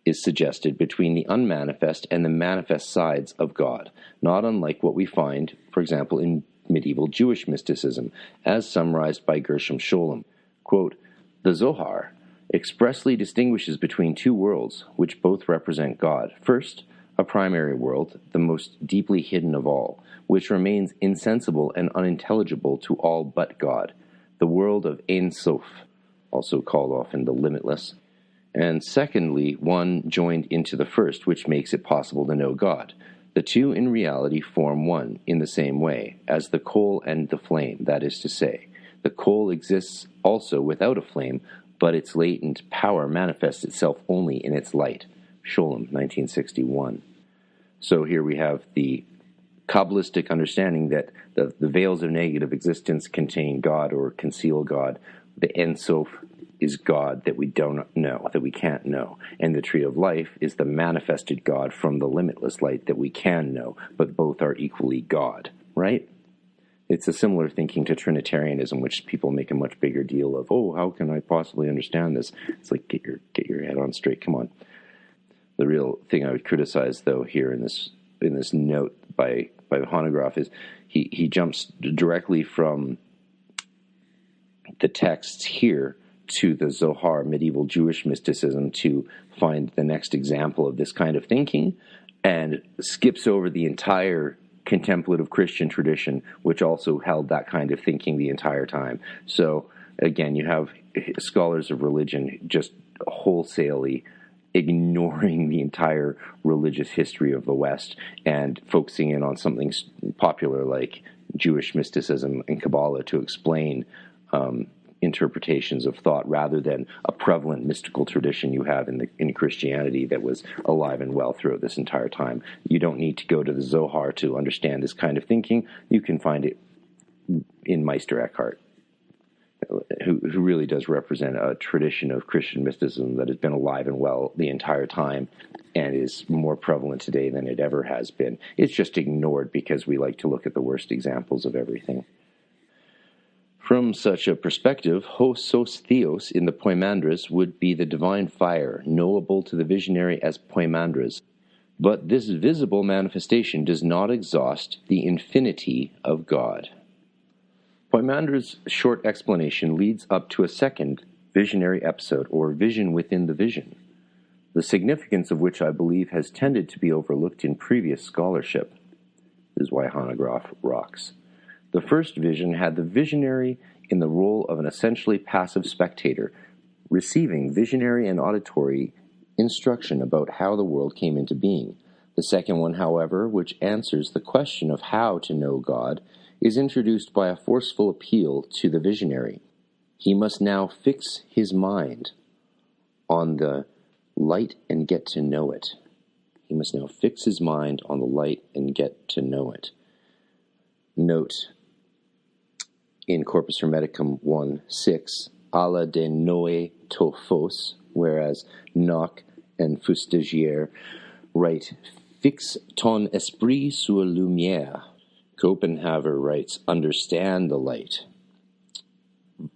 [SPEAKER 1] is suggested between the unmanifest and the manifest sides of God, not unlike what we find, for example, in medieval Jewish mysticism, as summarized by Gershom Scholem. Quote, the Zohar expressly distinguishes between two worlds, which both represent God. First, a primary world, the most deeply hidden of all, which remains insensible and unintelligible to all but God. The world of Ein Sof, also called often the limitless, and secondly, one joined into the first, which makes it possible to know God. The two in reality form one in the same way, as the coal and the flame, that is to say. The coal exists also without a flame, but its latent power manifests itself only in its light. Scholem, 1961. So here we have the Kabbalistic understanding that the veils of negative existence contain God or conceal God. The Ein Sof is God that we don't know, that we can't know. And the tree of life is the manifested God from the limitless light that we can know, but both are equally God, right? It's a similar thinking to Trinitarianism, which people make a much bigger deal of, oh, how can I possibly understand this? It's like, get your head on straight, come on. The real thing I would criticize, though, here in this note by Hanegraaff is he jumps directly from the texts here to the Zohar, medieval Jewish mysticism, to find the next example of this kind of thinking, and skips over the entire contemplative Christian tradition, which also held that kind of thinking the entire time. So, again, you have scholars of religion just wholesalely ignoring the entire religious history of the West and focusing in on something popular like Jewish mysticism and Kabbalah to explain interpretations of thought, rather than a prevalent mystical tradition you have in Christianity that was alive and well throughout this entire time. You don't need to go to the Zohar to understand this kind of thinking. You can find it in Meister Eckhart, who really does represent a tradition of Christian mysticism that has been alive and well the entire time and is more prevalent today than it ever has been. It's just ignored because we like to look at the worst examples of everything. From such a perspective, hosos theos in the Poimandres would be the divine fire, knowable to the visionary as Poimandres. But this visible manifestation does not exhaust the infinity of God. Poimandres' short explanation leads up to a second visionary episode, or vision within the vision, the significance of which I believe has tended to be overlooked in previous scholarship. This is why Hanegraaff rocks. The first vision had the visionary in the role of an essentially passive spectator, receiving visionary and auditory instruction about how the world came into being. The second one, however, which answers the question of how to know God, is introduced by a forceful appeal to the visionary. He must now fix his mind on the light and get to know it. He must now fix his mind on the light and get to know it. Note in Corpus Hermeticum 1:6, alla de noe to fos, whereas Nock and Fustagier write, fix ton esprit sur lumière, Schopenhauer writes, understand the light.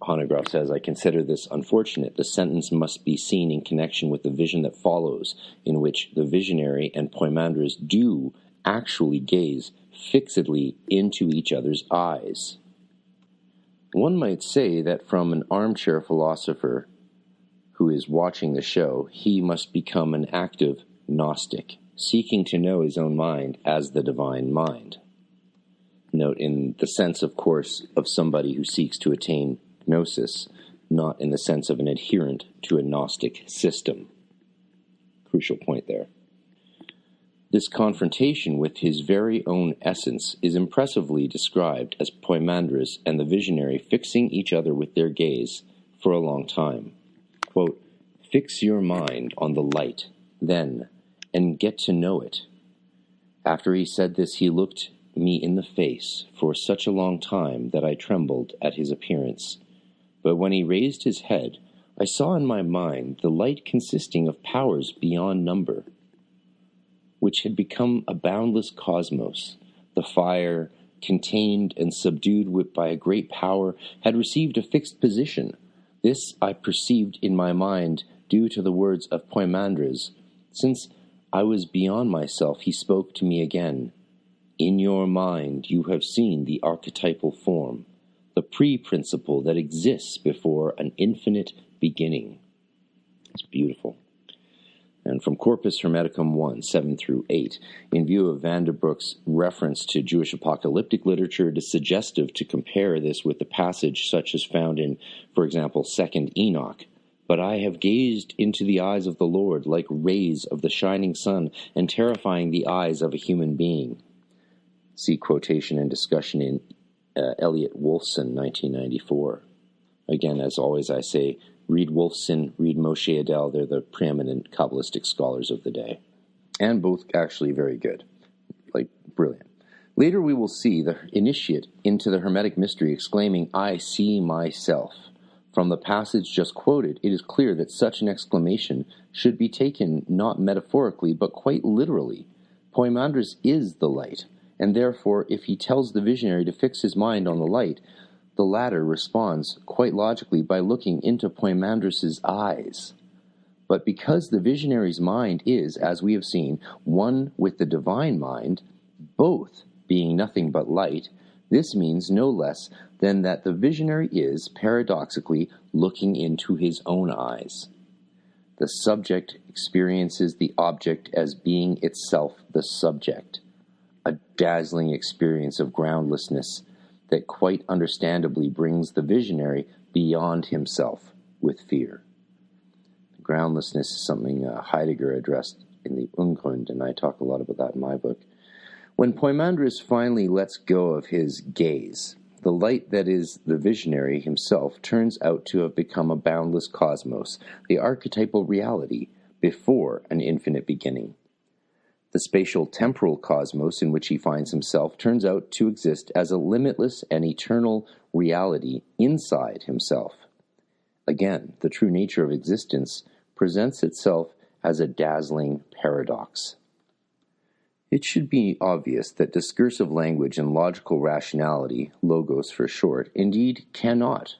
[SPEAKER 1] Hanegraaff says, I consider this unfortunate. The sentence must be seen in connection with the vision that follows, in which the visionary and Poimandres do actually gaze fixedly into each other's eyes. One might say that from an armchair philosopher who is watching the show, he must become an active Gnostic, seeking to know his own mind as the divine mind. Note, in the sense, of course, of somebody who seeks to attain Gnosis, not in the sense of an adherent to a Gnostic system. Crucial point there. This confrontation with his very own essence is impressively described as Poimandres and the visionary fixing each other with their gaze for a long time. Quote, fix your mind on the light, then, and get to know it. After he said this, he looked me in the face for such a long time that I trembled at his appearance. But when he raised his head, I saw in my mind the light consisting of powers beyond number, which had become a boundless cosmos. The fire, contained and subdued by a great power, had received a fixed position. This I perceived in my mind due to the words of Poimandres. Since I was beyond myself, he spoke to me again. In your mind you have seen the archetypal form, the pre-principle that exists before an infinite beginning. It's beautiful. And from Corpus Hermeticum 1, 7 through 8, in view of Van der Broek's reference to Jewish apocalyptic literature, it is suggestive to compare this with the passage such as found in, for example, 2nd Enoch. But I have gazed into the eyes of the Lord like rays of the shining sun, and terrifying the eyes of a human being. See quotation and discussion in Elliot Wolfson, 1994. Again, as always, I say, read Wolfson, read Moshe Adel. They're the preeminent Kabbalistic scholars of the day. And both actually very good. Like, brilliant. Later we will see the initiate into the Hermetic mystery exclaiming, I see myself. From the passage just quoted, it is clear that such an exclamation should be taken not metaphorically, but quite literally. Poimandres is the light, and therefore, if he tells the visionary to fix his mind on the light, the latter responds quite logically by looking into Poimandres' eyes. But because the visionary's mind is, as we have seen, one with the divine mind, both being nothing but light, this means no less than that the visionary is, paradoxically, looking into his own eyes. The subject experiences the object as being itself the subject, a dazzling experience of groundlessness that quite understandably brings the visionary beyond himself with fear. Groundlessness is something Heidegger addressed in the Ungrund, and I talk a lot about that in my book. When Poimandres finally lets go of his gaze, the light that is the visionary himself turns out to have become a boundless cosmos, the archetypal reality before an infinite beginning. The spatial temporal cosmos in which he finds himself turns out to exist as a limitless and eternal reality inside himself. Again, the true nature of existence presents itself as a dazzling paradox. It should be obvious that discursive language and logical rationality, logos for short, indeed cannot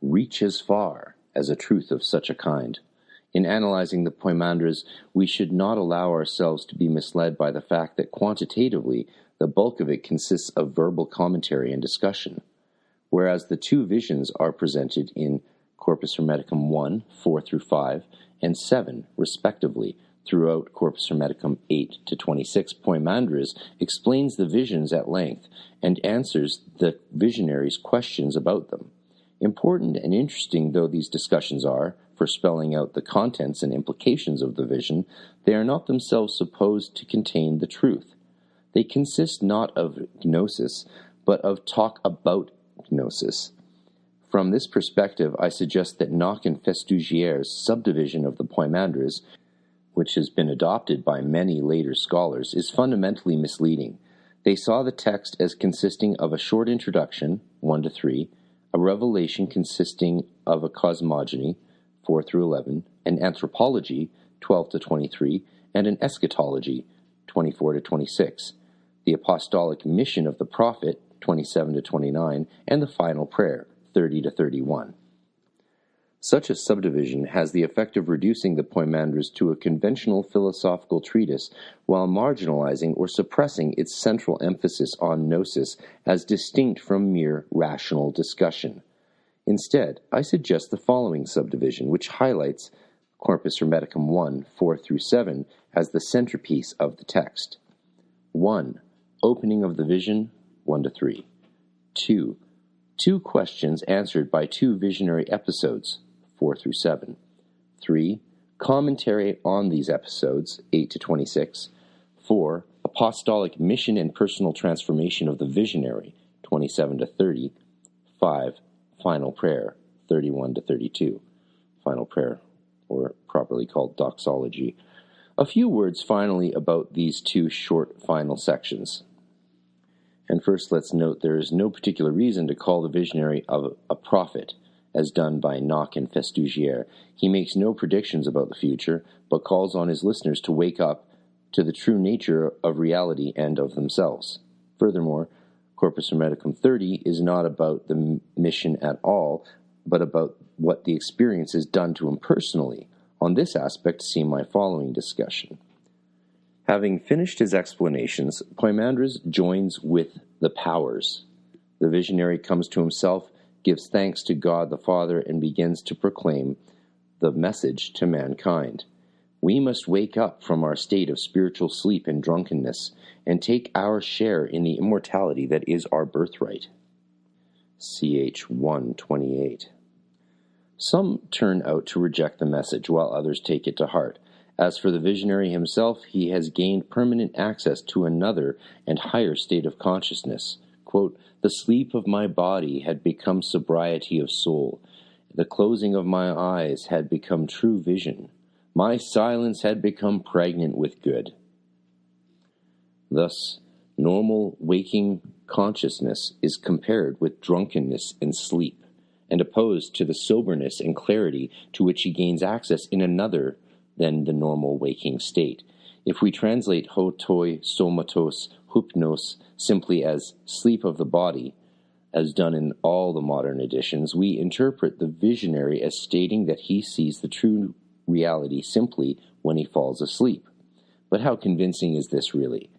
[SPEAKER 1] reach as far as a truth of such a kind. In analyzing the Poimandres, we should not allow ourselves to be misled by the fact that quantitatively the bulk of it consists of verbal commentary and discussion, whereas the two visions are presented in Corpus Hermeticum 1, 4 through 5, and 7, respectively. Throughout Corpus Hermeticum 8 to 26, Poimandres explains the visions at length and answers the visionary's questions about them. Important and interesting though these discussions are, for spelling out the contents and implications of the vision, they are not themselves supposed to contain the truth. They consist not of gnosis, but of talk about gnosis. From this perspective, I suggest that Nock and Festugière's subdivision of the Poimandres, which has been adopted by many later scholars, is fundamentally misleading. They saw the text as consisting of a short introduction, 1 to 3, a revelation consisting of a cosmogony, 4 through 11, an anthropology, 12 to 23, and an eschatology, 24 to 26. the apostolic mission of the prophet, 27 to 29, and the final prayer, 30 to 31. Such a subdivision has the effect of reducing the Poimandres to a conventional philosophical treatise while marginalizing or suppressing its central emphasis on gnosis as distinct from mere rational discussion. Instead, I suggest the following subdivision, which highlights Corpus Hermeticum 1, 4 through 7 as the centerpiece of the text. 1. Opening of the vision, 1 to 3. 2. Two questions answered by two visionary episodes, 4 through 7. 3. Commentary on these episodes, 8 to 26. 4. Apostolic mission and personal transformation of the visionary, 27 to 30. 5. Final prayer, 31 to 32. Final prayer, or properly called doxology. A few words finally about these two short final sections. And first, let's note there is no particular reason to call the visionary a prophet, as done by Knock and Festugière. He makes no predictions about the future, but calls on his listeners to wake up to the true nature of reality and of themselves. Furthermore, Corpus Hermeticum 30 is not about the mission at all, but about what the experience has done to him personally. On this aspect, see my following discussion. Having finished his explanations, Poimandres joins with the powers. The visionary comes to himself, gives thanks to God the Father, and begins to proclaim the message to mankind. We must wake up from our state of spiritual sleep and drunkenness and take our share in the immortality that is our birthright. CH 128. Some turn out to reject the message, while others take it to heart. As for the visionary himself, he has gained permanent access to another and higher state of consciousness. Quote, "The sleep of my body had become sobriety of soul. The closing of my eyes had become true vision. My silence had become pregnant with good." Thus, normal waking consciousness is compared with drunkenness and sleep, and opposed to the soberness and clarity to which he gains access in another than the normal waking state. If we translate hotoi somatos hypnos simply as sleep of the body, as done in all the modern editions, we interpret the visionary as stating that he sees the true reality simply when he falls asleep. But how convincing is this really?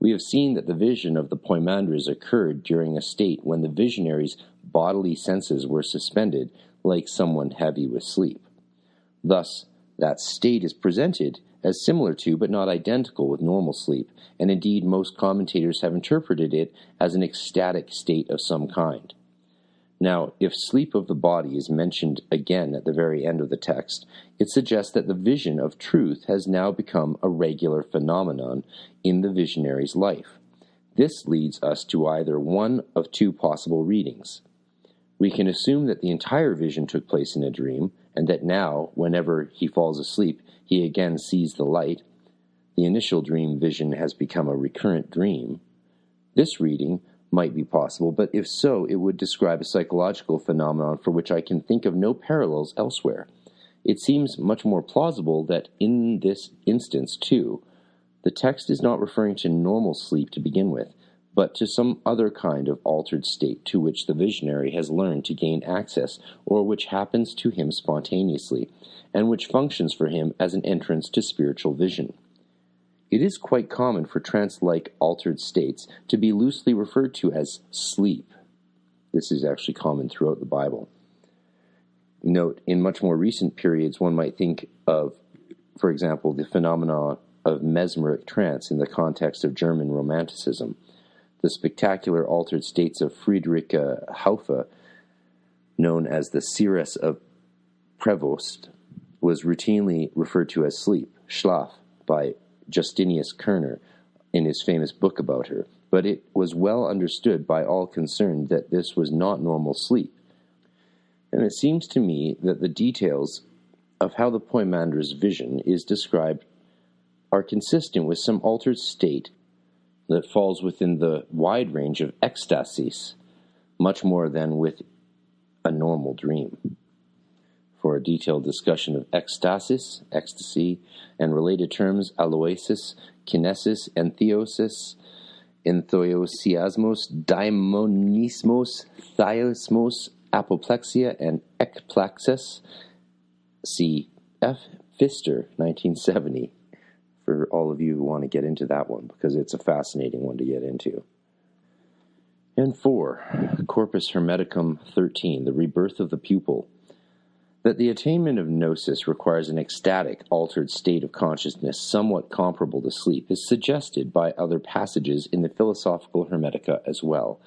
[SPEAKER 1] We have seen that the vision of the Poimandres occurred during a state when the visionary's bodily senses were suspended, like someone heavy with sleep. Thus, that state is presented as similar to, but not identical with, normal sleep, and indeed most commentators have interpreted it as an ecstatic state of some kind. Now, if sleep of the body is mentioned again at the very end of the text, it suggests that the vision of truth has now become a regular phenomenon in the visionary's life. This leads us to either one of two possible readings. We can assume that the entire vision took place in a dream, and that now, whenever he falls asleep, he again sees the light. The initial dream vision has become a recurrent dream. This reading might be possible, but if so, it would describe a psychological phenomenon for which I can think of no parallels elsewhere. It seems much more plausible that in this instance, too, the text is not referring to normal sleep to begin with, but to some other kind of altered state to which the visionary has learned to gain access, or which happens to him spontaneously, and which functions for him as an entrance to spiritual vision. It is quite common for trance-like altered states to be loosely referred to as sleep. This is actually common throughout the Bible. Note, in much more recent periods, one might think of, for example, the phenomena of mesmeric trance in the context of German Romanticism. The spectacular altered states of Friedrich Haufe, known as the Seeress of Prevost, was routinely referred to as sleep, Schlaf, by Justinius Kerner in his famous book about her, but it was well understood by all concerned that this was not normal sleep. And it seems to me that the details of how the Poimandres' vision is described are consistent with some altered state that falls within the wide range of ecstasis, much more than with a normal dream. For a detailed discussion of ecstasis, ecstasy, and related terms, aloesis, kinesis, and theosis, enthusiasmos, daimonismos, thiosmos, apoplexia, and ekplaxis. See F. Pfister, 1970, for all of you who want to get into that one, because it's a fascinating one to get into. And 4, Corpus Hermeticum 13, the rebirth of the pupil. That the attainment of gnosis requires an ecstatic, altered state of consciousness somewhat comparable to sleep is suggested by other passages in the Philosophical Hermetica as well.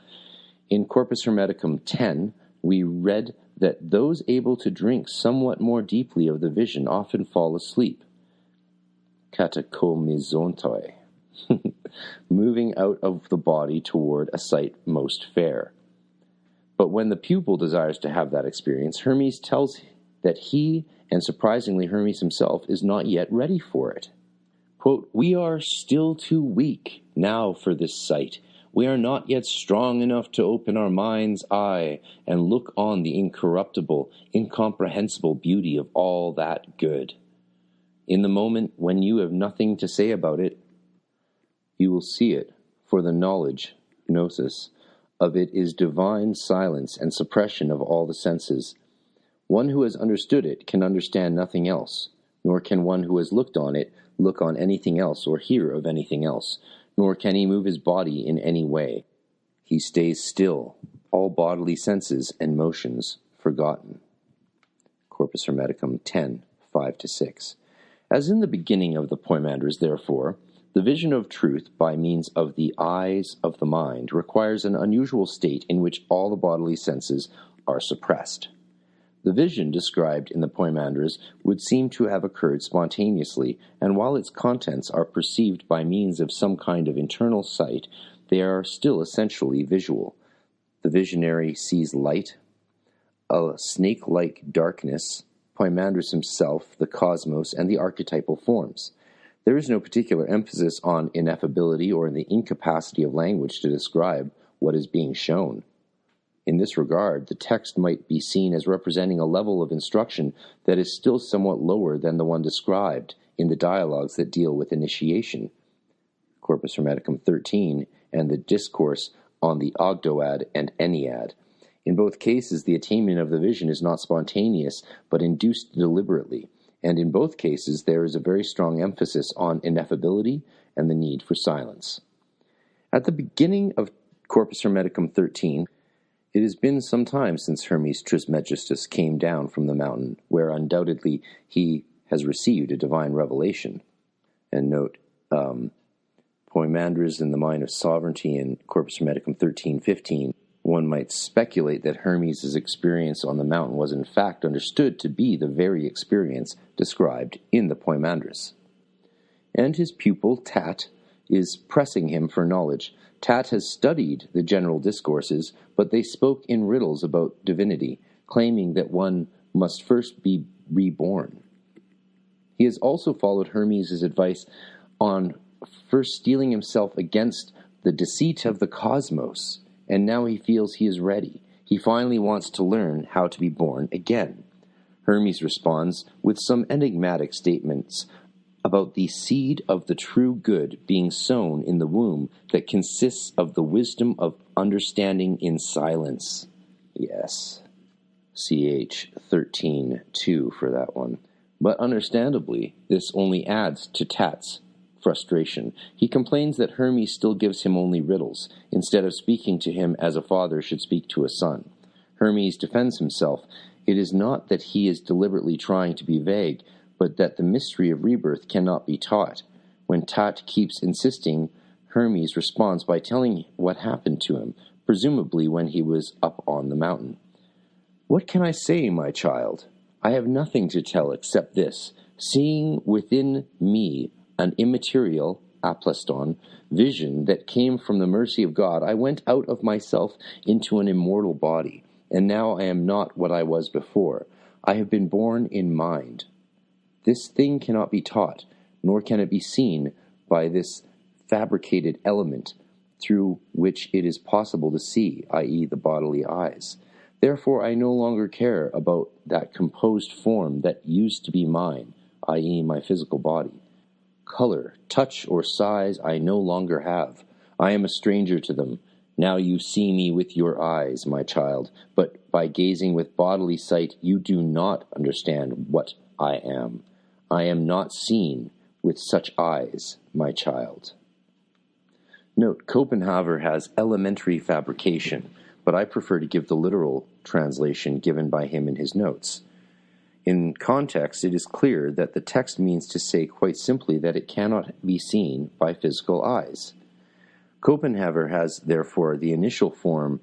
[SPEAKER 1] In Corpus Hermeticum 10, we read that those able to drink somewhat more deeply of the vision often fall asleep. Katakomizontoi, moving out of the body toward a sight most fair. But when the pupil desires to have that experience, Hermes tells that he, and surprisingly Hermes himself, is not yet ready for it. Quote, "We are still too weak now for this sight. We are not yet strong enough to open our mind's eye and look on the incorruptible, incomprehensible beauty of all that good. In the moment when you have nothing to say about it, you will see it, for the knowledge, gnosis, of it is divine silence and suppression of all the senses. One who has understood it can understand nothing else, nor can one who has looked on it look on anything else or hear of anything else, nor can he move his body in any way. He stays still, all bodily senses and motions forgotten." Corpus Hermeticum 10, 5-6. As in the beginning of the Poimandres, therefore, the vision of truth by means of the eyes of the mind requires an unusual state in which all the bodily senses are suppressed. The vision described in the Poimandres would seem to have occurred spontaneously, and while its contents are perceived by means of some kind of internal sight, they are still essentially visual. The visionary sees light, a snake-like darkness, Poimandres himself, the cosmos, and the archetypal forms. There is no particular emphasis on ineffability or the incapacity of language to describe what is being shown. In this regard, the text might be seen as representing a level of instruction that is still somewhat lower than the one described in the dialogues that deal with initiation, Corpus Hermeticum 13, and the discourse on the Ogdoad and Ennead. In both cases, the attainment of the vision is not spontaneous, but induced deliberately, and in both cases there is a very strong emphasis on ineffability and the need for silence. At the beginning of Corpus Hermeticum 13, it has been some time since Hermes Trismegistus came down from the mountain, where undoubtedly he has received a divine revelation. And note, Poimandres in the Mind of Sovereignty in Corpus Hermeticum 13:15, one might speculate that Hermes' experience on the mountain was in fact understood to be the very experience described in the Poimandres. And his pupil, Tat, is pressing him for knowledge. Tat has studied the general discourses, but they spoke in riddles about divinity, claiming that one must first be reborn. He has also followed Hermes' advice on first steeling himself against the deceit of the cosmos, and now he feels he is ready. He finally wants to learn how to be born again. Hermes responds with some enigmatic statements about the seed of the true good being sown in the womb that consists of the wisdom of understanding in silence. Yes. CH 13:2 for that one. But understandably, this only adds to Tat's frustration. He complains that Hermes still gives him only riddles, instead of speaking to him as a father should speak to a son. Hermes defends himself. It is not that he is deliberately trying to be vague, but that the mystery of rebirth cannot be taught. When Tat keeps insisting, Hermes responds by telling what happened to him, presumably when he was up on the mountain. "What can I say, my child? I have nothing to tell except this. Seeing within me an immaterial, aplaston, vision that came from the mercy of God, I went out of myself into an immortal body, and now I am not what I was before. I have been born in mind. This thing cannot be taught, nor can it be seen by this fabricated element through which it is possible to see, i.e., the bodily eyes. Therefore, I no longer care about that composed form that used to be mine, i.e., my physical body. Color, touch, or size I no longer have. I am a stranger to them. Now you see me with your eyes, my child, but by gazing with bodily sight you do not understand what I am. I am not seen with such eyes, my child. Note, Copenhaver has elementary fabrication, but I prefer to give the literal translation given by him in his notes. In context, it is clear that the text means to say quite simply that it cannot be seen by physical eyes. Copenhaver has, therefore, the initial form,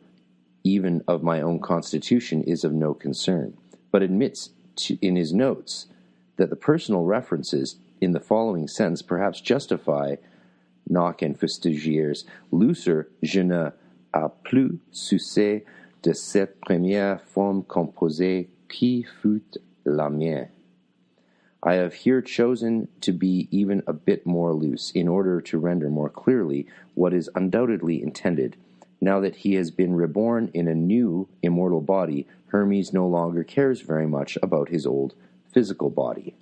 [SPEAKER 1] even of my own constitution, is of no concern, but admits in his notes that the personal references in the following sentence perhaps justify Nock and Fustagier's looser je ne a plus succès de cette première forme composée qui fut la mienne. I have here chosen to be even a bit more loose in order to render more clearly what is undoubtedly intended. Now that he has been reborn in a new immortal body, Hermes no longer cares very much about his old physical body.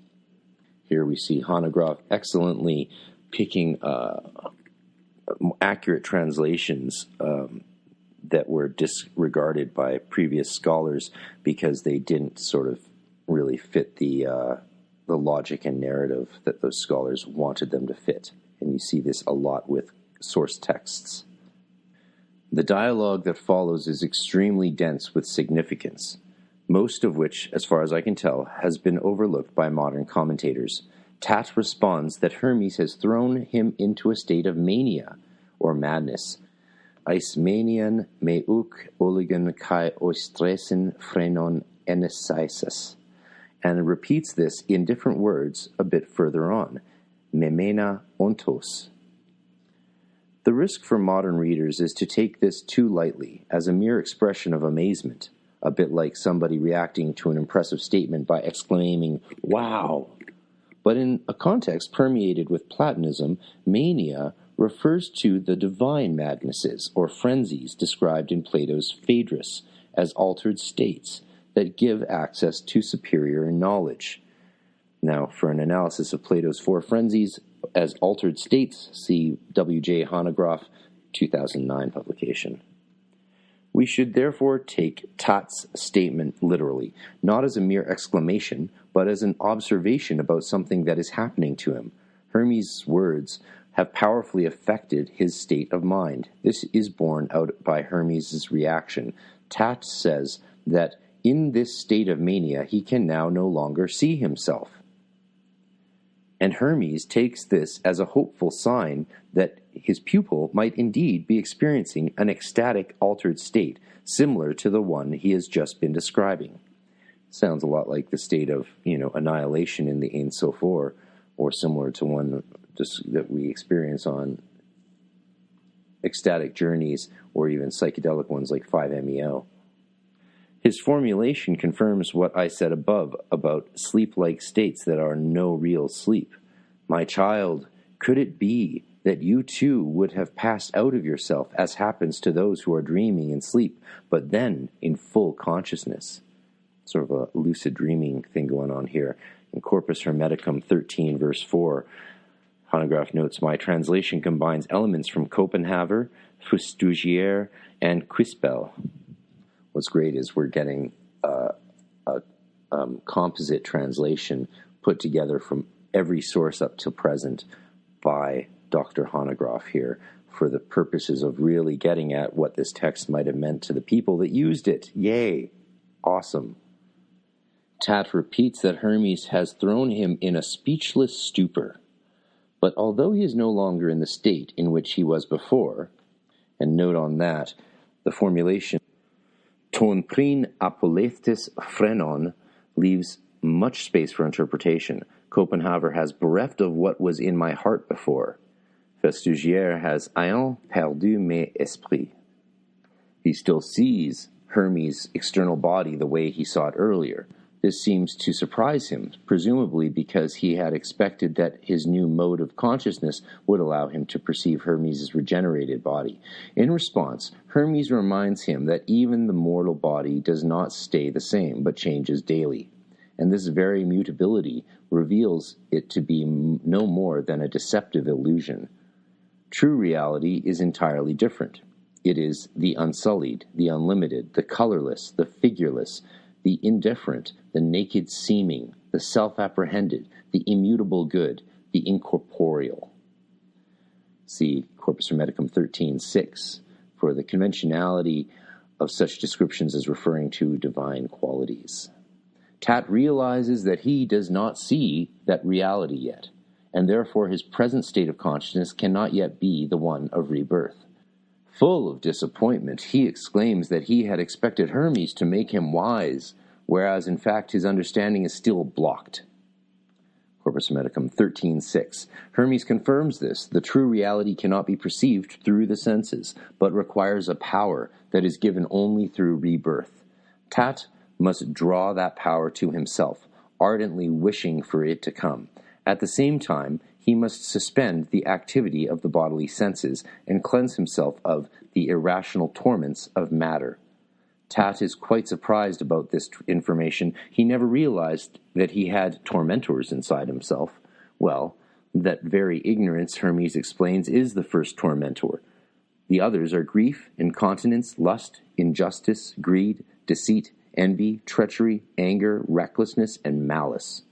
[SPEAKER 1] Here we see Hanegraaff excellently picking accurate translations that were disregarded by previous scholars because they didn't sort of really fit the logic and narrative that those scholars wanted them to fit. And you see this a lot with source texts. The dialogue that follows is extremely dense with significance, most of which, as far as I can tell, has been overlooked by modern commentators. Tat responds that Hermes has thrown him into a state of mania, or madness. Eis manian meuk oligen kai oistresin phrenon enesaisis, and repeats this in different words a bit further on, memena ontos. The risk for modern readers is to take this too lightly, as a mere expression of amazement, a bit like somebody reacting to an impressive statement by exclaiming, "Wow!" But in a context permeated with Platonism, mania refers to the divine madnesses or frenzies described in Plato's Phaedrus as altered states that give access to superior knowledge. Now, for an analysis of Plato's four frenzies as altered states, see W.J. Hanegraaff, 2009 publication. We should therefore take Tat's statement literally, not as a mere exclamation, but as an observation about something that is happening to him. Hermes' words have powerfully affected his state of mind. This is borne out by Hermes' reaction. Tat says that in this state of mania he can now no longer see himself. And Hermes takes this as a hopeful sign that his pupil might indeed be experiencing an ecstatic altered state, similar to the one he has just been describing. Sounds a lot like the state of, annihilation in the Ein Sof, or similar to one that we experience on ecstatic journeys, or even psychedelic ones like 5-MeO. His formulation confirms what I said above about sleep-like states that are no real sleep. My child, could it be that you too would have passed out of yourself, as happens to those who are dreaming in sleep, but then in full consciousness? Sort of a lucid dreaming thing going on here. In Corpus Hermeticum 13, verse 4, Hanegraaff notes, my translation combines elements from Copenhaver, Fustugier, and Quispel. What's great is we're getting a composite translation put together from every source up till present by Dr. Hanegraaff here for the purposes of really getting at what this text might have meant to the people that used it. Yay! Awesome. Tat repeats that Hermes has thrown him in a speechless stupor. But although he is no longer in the state in which he was before, and note on that, the formulation ton prin apolethtis phrenon leaves much space for interpretation. Copenhaver has bereft of what was in my heart before. Festugier has ayant perdu mes esprits. He still sees Hermes' external body the way he saw it earlier. This seems to surprise him, presumably because he had expected that his new mode of consciousness would allow him to perceive Hermes' regenerated body. In response, Hermes reminds him that even the mortal body does not stay the same, but changes daily. And this very mutability reveals it to be no more than a deceptive illusion. True reality is entirely different. It is the unsullied, the unlimited, the colorless, the figureless, the indifferent, the naked seeming, the self-apprehended, the immutable good, the incorporeal. See Corpus Hermeticum 13:6 for the conventionality of such descriptions as referring to divine qualities. Tat realizes that he does not see that reality yet, and therefore his present state of consciousness cannot yet be the one of rebirth. Full of disappointment, he exclaims that he had expected Hermes to make him wise, whereas in fact his understanding is still blocked. Corpus Hermeticum 13:6. Hermes confirms this. The true reality cannot be perceived through the senses, but requires a power that is given only through rebirth. Tat must draw that power to himself, ardently wishing for it to come. At the same time, he must suspend the activity of the bodily senses and cleanse himself of the irrational torments of matter. Tat is quite surprised about this information. He never realized that he had tormentors inside himself. Well, that very ignorance, Hermes explains, is the first tormentor. The others are grief, incontinence, lust, injustice, greed, deceit, envy, treachery, anger, recklessness, and malice.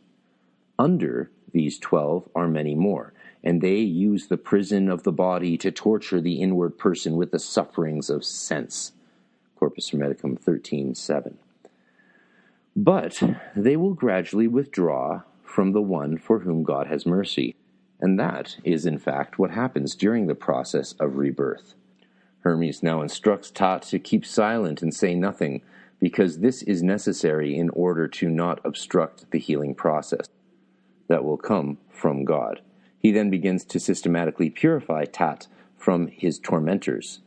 [SPEAKER 1] Under these 12 are many more, and they use the prison of the body to torture the inward person with the sufferings of sense. Corpus Hermeticum 13:7. But they will gradually withdraw from the one for whom God has mercy, and that is in fact what happens during the process of rebirth. Hermes now instructs Tat to keep silent and say nothing, because this is necessary in order to not obstruct the healing process that will come from God. He then begins to systematically purify Tat from his tormentors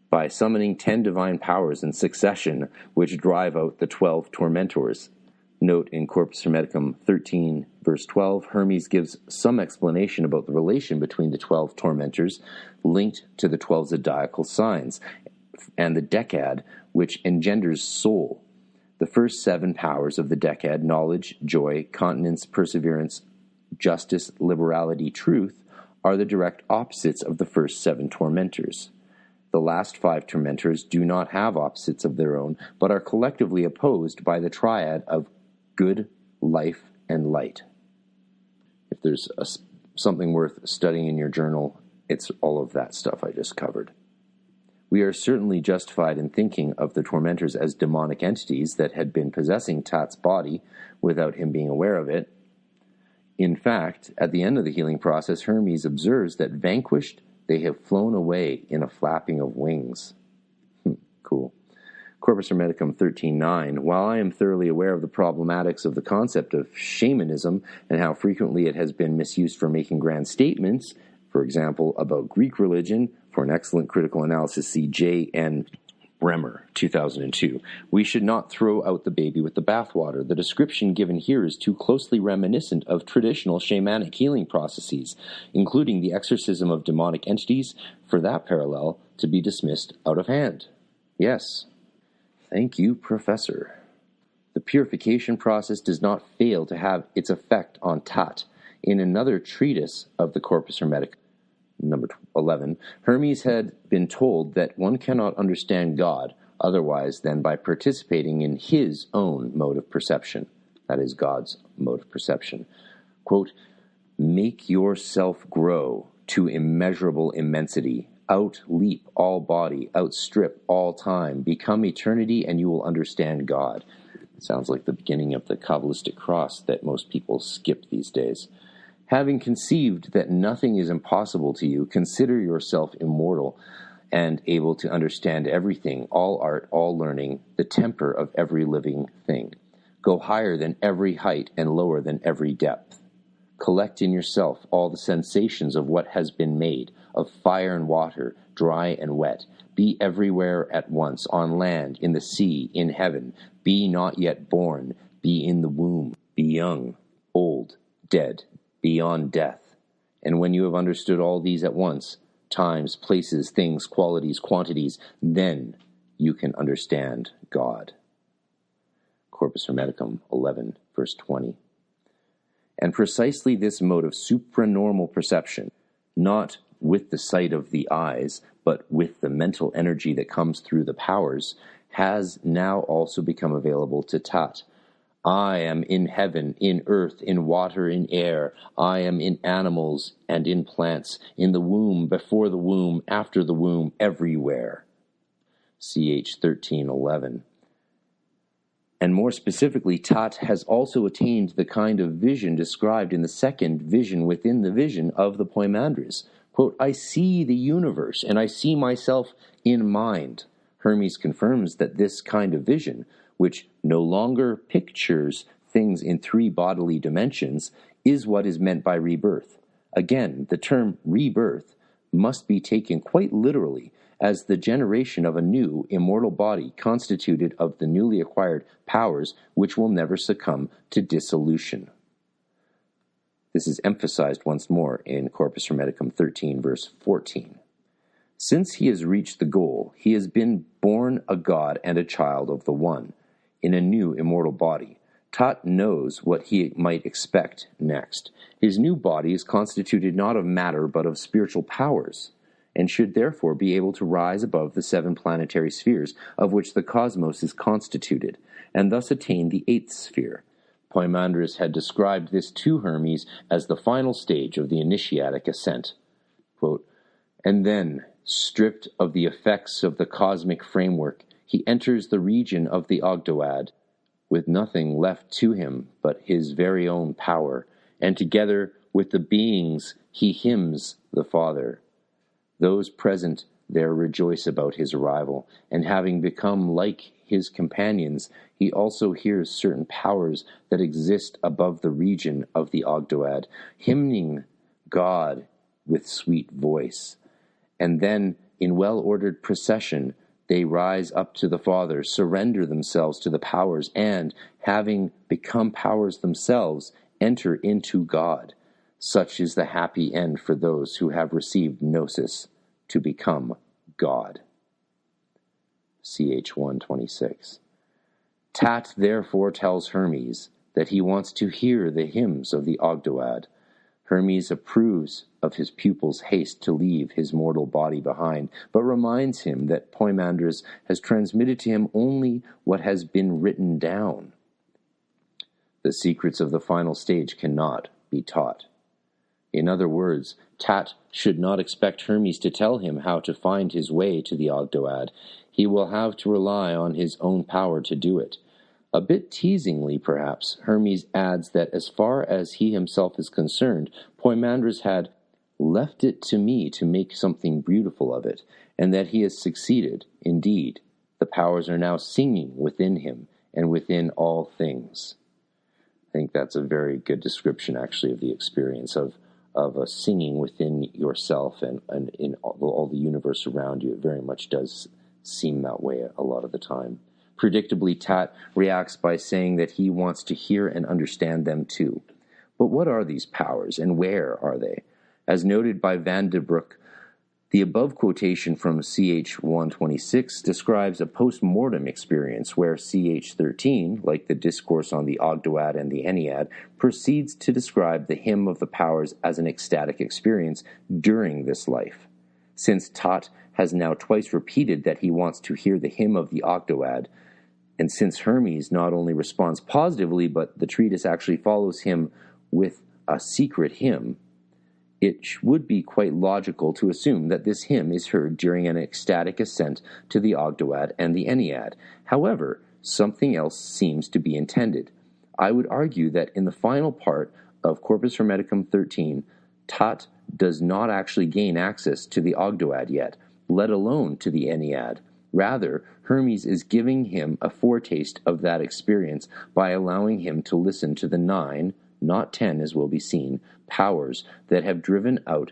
[SPEAKER 1] by summoning 10 divine powers in succession, which drive out the 12 tormentors. Note in Corpus Hermeticum 13, verse 12, Hermes gives some explanation about the relation between the 12 tormentors linked to the 12 zodiacal signs and the decad, which engenders soul. The first 7 powers of the decad, knowledge, joy, continence, perseverance, justice, liberality, truth, are the direct opposites of the first 7 tormentors. The last 5 tormentors do not have opposites of their own, but are collectively opposed by the triad of good, life, and light. If there's something worth studying in your journal, it's all of that stuff I just covered. We are certainly justified in thinking of the tormentors as demonic entities that had been possessing Tat's body without him being aware of it. In fact, at the end of the healing process, Hermes observes that vanquished, they have flown away in a flapping of wings. Cool. Corpus Hermeticum 13:9. While I am thoroughly aware of the problematics of the concept of shamanism and how frequently it has been misused for making grand statements, for example, about Greek religion, for an excellent critical analysis, see J.N. Bremer, 2002. We should not throw out the baby with the bathwater. The description given here is too closely reminiscent of traditional shamanic healing processes, including the exorcism of demonic entities, for that parallel to be dismissed out of hand. Yes. Thank you, Professor. The purification process does not fail to have its effect on Tat. In another treatise of the Corpus Hermeticum, number 11, Hermes had been told that one cannot understand God otherwise than by participating in his own mode of perception. That is God's mode of perception. Quote, make yourself grow to immeasurable immensity, outleap all body, outstrip all time, become eternity, and you will understand God. It sounds like the beginning of the Kabbalistic cross that most people skip these days. Having conceived that nothing is impossible to you, consider yourself immortal and able to understand everything, all art, all learning, the temper of every living thing. Go higher than every height and lower than every depth. Collect in yourself all the sensations of what has been made, of fire and water, dry and wet. Be everywhere at once, on land, in the sea, in heaven. Be not yet born. Be in the womb. Be young, old, dead, beyond death. And when you have understood all these at once, times, places, things, qualities, quantities, then you can understand God. Corpus Hermeticum 11, verse 20. And precisely this mode of supranormal perception, not with the sight of the eyes, but with the mental energy that comes through the powers, has now also become available to Tat. I am in heaven, in earth, in water, in air. I am in animals and in plants, in the womb, before the womb, after the womb, everywhere. CH 1311. And more specifically, Tat has also attained the kind of vision described in the second vision within the vision of the Poimandres. Quote, I see the universe, and I see myself in mind. Hermes confirms that this kind of vision, which no longer pictures things in three bodily dimensions, is what is meant by rebirth. Again, the term rebirth must be taken quite literally as the generation of a new, immortal body constituted of the newly acquired powers which will never succumb to dissolution. This is emphasized once more in Corpus Hermeticum 13, verse 14. Since he has reached the goal, he has been born a god and a child of the One, in a new immortal body. Tat knows what he might expect next. His new body is constituted not of matter but of spiritual powers, and should therefore be able to rise above the 7 planetary spheres of which the cosmos is constituted, and thus attain the 8th sphere. Poimandres had described this to Hermes as the final stage of the initiatic ascent. Quote, and then, stripped of the effects of the cosmic framework, he enters the region of the Ogdoad, with nothing left to him but his very own power, and together with the beings he hymns the Father. Those present there rejoice about his arrival, and having become like his companions, he also hears certain powers that exist above the region of the Ogdoad, hymning God with sweet voice. And then, in well-ordered procession, they rise up to the Father, surrender themselves to the powers, and, having become powers themselves, enter into God. Such is the happy end for those who have received Gnosis, to become God. CH 126. Tat therefore tells Hermes that he wants to hear the hymns of the Ogdoad. Hermes approves of his pupil's haste to leave his mortal body behind, but reminds him that Poimandres has transmitted to him only what has been written down. The secrets of the final stage cannot be taught. In other words, Tat should not expect Hermes to tell him how to find his way to the Ogdoad. He will have to rely on his own power to do it. A bit teasingly, perhaps, Hermes adds that as far as he himself is concerned, Poimandres had left it to me to make something beautiful of it, and that he has succeeded. Indeed, the powers are now singing within him and within all things. I think that's a very good description, actually, of the experience of a singing within yourself and in all the universe around you. It very much does seem that way a lot of the time. Predictably, Tat reacts by saying that he wants to hear and understand them too. But what are these powers, and where are they? As noted by Van de Broek, the above quotation from CH 126 describes a post-mortem experience where CH 13, like the discourse on the Ogdoad and the Ennead, proceeds to describe the hymn of the powers as an ecstatic experience during this life. Since Tat has now twice repeated that he wants to hear the hymn of the Ogdoad, and since Hermes not only responds positively, but the treatise actually follows him with a secret hymn, it would be quite logical to assume that this hymn is heard during an ecstatic ascent to the Ogdoad and the Ennead. However, something else seems to be intended. I would argue that in the final part of Corpus Hermeticum 13, Tat does not actually gain access to the Ogdoad yet, let alone to the Ennead. Rather, Hermes is giving him a foretaste of that experience by allowing him to listen to the 9, not 10 as will be seen, powers that have driven out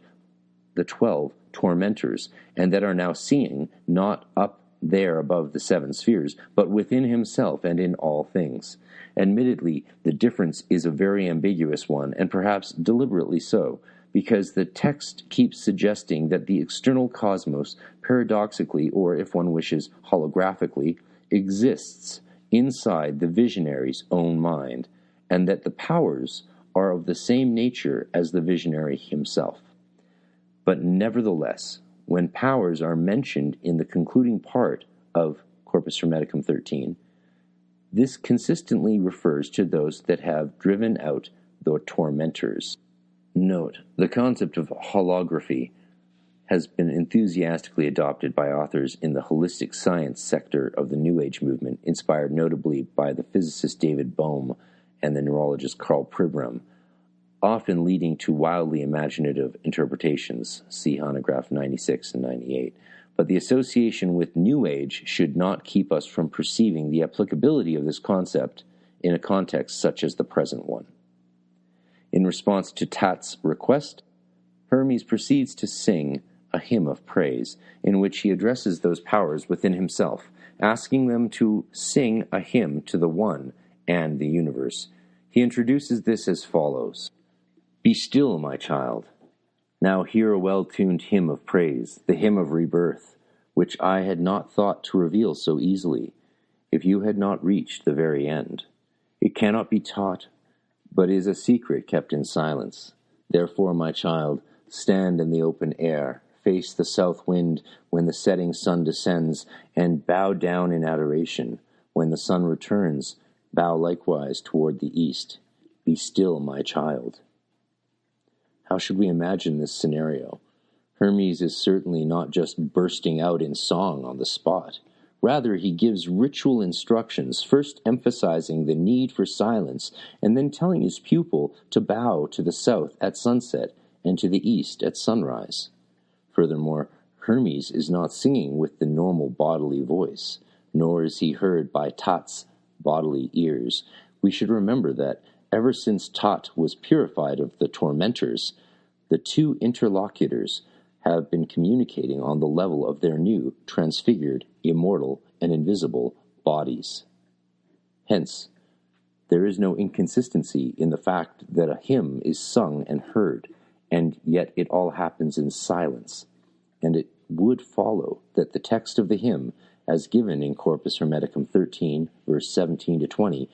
[SPEAKER 1] the 12 tormentors, and that are now seeing, not up there above the 7 spheres, but within himself and in all things. Admittedly, the difference is a very ambiguous one, and perhaps deliberately so, because the text keeps suggesting that the external cosmos, paradoxically, or if one wishes, holographically, exists inside the visionary's own mind, and that the powers are of the same nature as the visionary himself. But nevertheless, when powers are mentioned in the concluding part of Corpus Hermeticum 13, this consistently refers to those that have driven out the tormentors. Note, the concept of holography has been enthusiastically adopted by authors in the holistic science sector of the New Age movement, inspired notably by the physicist David Bohm and the neurologist Karl Pribram, often leading to wildly imaginative interpretations, see Honograph 96 and 98. But the association with New Age should not keep us from perceiving the applicability of this concept in a context such as the present one. In response to Tat's request, Hermes proceeds to sing a hymn of praise in which he addresses those powers within himself, asking them to sing a hymn to the One and the universe. He introduces this as follows: "Be still, my child. Now hear a well-tuned hymn of praise, the hymn of rebirth, which I had not thought to reveal so easily, if you had not reached the very end. It cannot be taught, but is a secret kept in silence. Therefore, my child, stand in the open air, face the south wind when the setting sun descends, and bow down in adoration. When the sun returns, bow likewise toward the east. Be still, my child." How should we imagine this scenario? Hermes is certainly not just bursting out in song on the spot. Rather, he gives ritual instructions, first emphasizing the need for silence, and then telling his pupil to bow to the south at sunset and to the east at sunrise. Furthermore, Hermes is not singing with the normal bodily voice, nor is he heard by Tat's bodily ears. We should remember that ever since Tat was purified of the tormentors, the two interlocutors have been communicating on the level of their new, transfigured, immortal, and invisible bodies. Hence, there is no inconsistency in the fact that a hymn is sung and heard, and yet it all happens in silence, and it would follow that the text of the hymn, as given in Corpus Hermeticum 13, verse 17 to 20,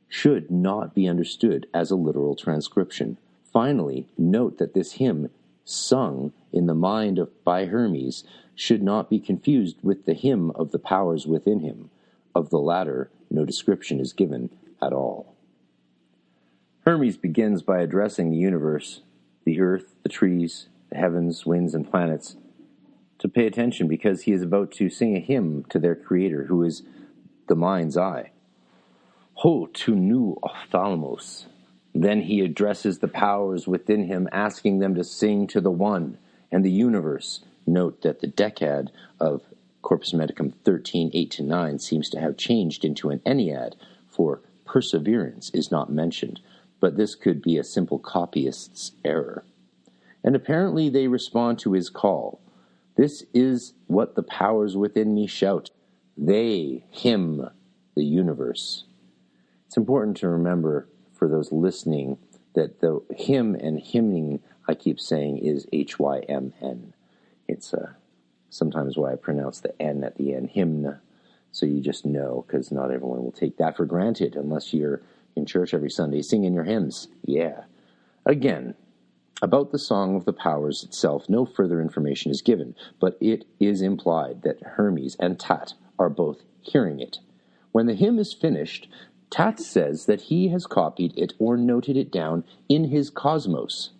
[SPEAKER 1] should not be understood as a literal transcription. Finally, note that this hymn, sung in the mind by Hermes, should not be confused with the hymn of the powers within him. Of the latter, no description is given at all. Hermes begins by addressing the universe, the earth, the trees, the heavens, winds, and planets, to pay attention because he is about to sing a hymn to their creator, who is the mind's eye. Ho tu nu ophthalmos. Then he addresses the powers within him, asking them to sing to the One and the universe. Note that the decad of Corpus Hermeticum 13, 8-9 seems to have changed into an ennead, for perseverance is not mentioned, but this could be a simple copyist's error. And apparently they respond to his call. This is what the powers within me shout. They hymn the universe. It's important to remember, for those listening, that the hymn and hymning, I keep saying, is H-Y-M-N. It's sometimes why I pronounce the N at the end, hymn, so you just know, because not everyone will take that for granted unless you're in church every Sunday singing your hymns. Yeah. Again, about the Song of the Powers itself, no further information is given, but it is implied that Hermes and Tat are both hearing it. When the hymn is finished, Tat says that he has copied it or noted it down in his cosmos.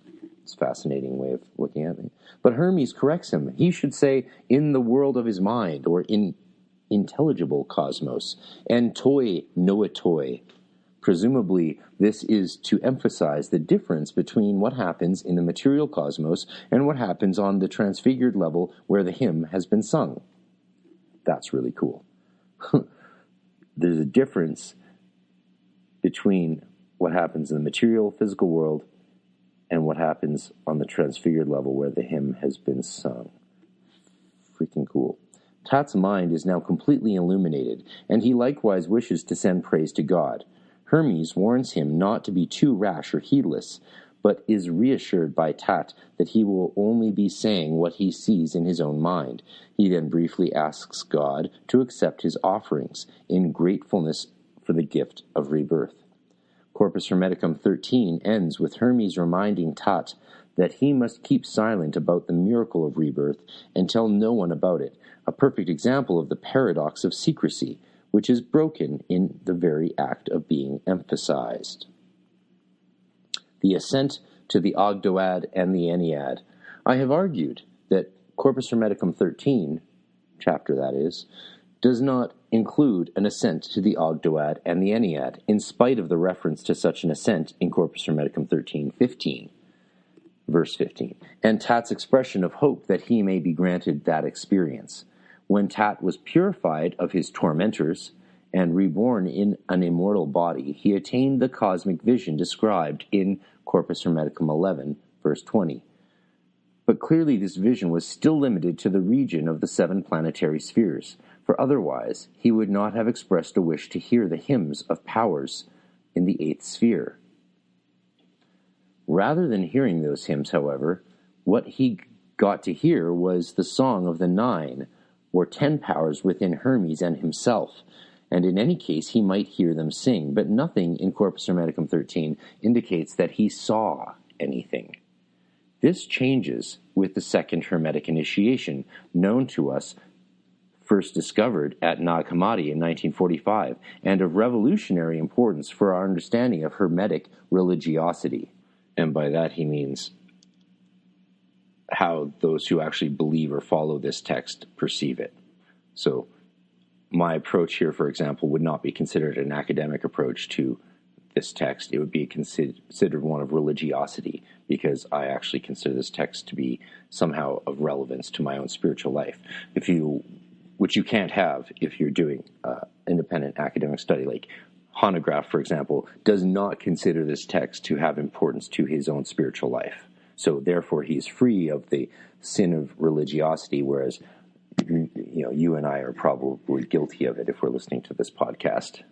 [SPEAKER 1] It's a fascinating way of looking at it. But Hermes corrects him. He should say, in the world of his mind, or in intelligible cosmos, and toi noetoi. Presumably, this is to emphasize the difference between what happens in the material cosmos and what happens on the transfigured level where the hymn has been sung. That's really cool. There's a difference between what happens in the material, physical world and what happens on the transfigured level where the hymn has been sung. Freaking cool. Tat's mind is now completely illuminated, and he likewise wishes to send praise to God. Hermes warns him not to be too rash or heedless, but is reassured by Tat that he will only be saying what he sees in his own mind. He then briefly asks God to accept his offerings in gratefulness for the gift of rebirth. Corpus Hermeticum 13 ends with Hermes reminding Tat that he must keep silent about the miracle of rebirth and tell no one about it, a perfect example of the paradox of secrecy, which is broken in the very act of being emphasized. The ascent to the Ogdoad and the Ennead. I have argued that Corpus Hermeticum 13, chapter that is, does not include an ascent to the Ogdoad and the Ennead, in spite of the reference to such an ascent in Corpus Hermeticum 13:15, verse 15, and Tat's expression of hope that he may be granted that experience. When Tat was purified of his tormentors and reborn in an immortal body, he attained the cosmic vision described in Corpus Hermeticum 11, verse 20. But clearly this vision was still limited to the region of the 7 planetary spheres, for otherwise he would not have expressed a wish to hear the hymns of powers in the 8th sphere. Rather than hearing those hymns, however, what he got to hear was the song of the 9, or 10 powers within Hermes and himself, and in any case he might hear them sing, but nothing in Corpus Hermeticum 13 indicates that he saw anything. This changes with the second Hermetic initiation, known to us, first discovered at Nag Hammadi in 1945, and of revolutionary importance for our understanding of Hermetic religiosity. And by that he means how those who actually believe or follow this text perceive it. So my approach here, for example, would not be considered an academic approach to this text. It would be considered one of religiosity, because I actually consider this text to be somehow of relevance to my own spiritual life, which you can't have if you're doing independent academic study. Like Hanegraaff, for example, does not consider this text to have importance to his own spiritual life. So therefore he's free of the sin of religiosity, whereas you and I are probably guilty of it if we're listening to this podcast.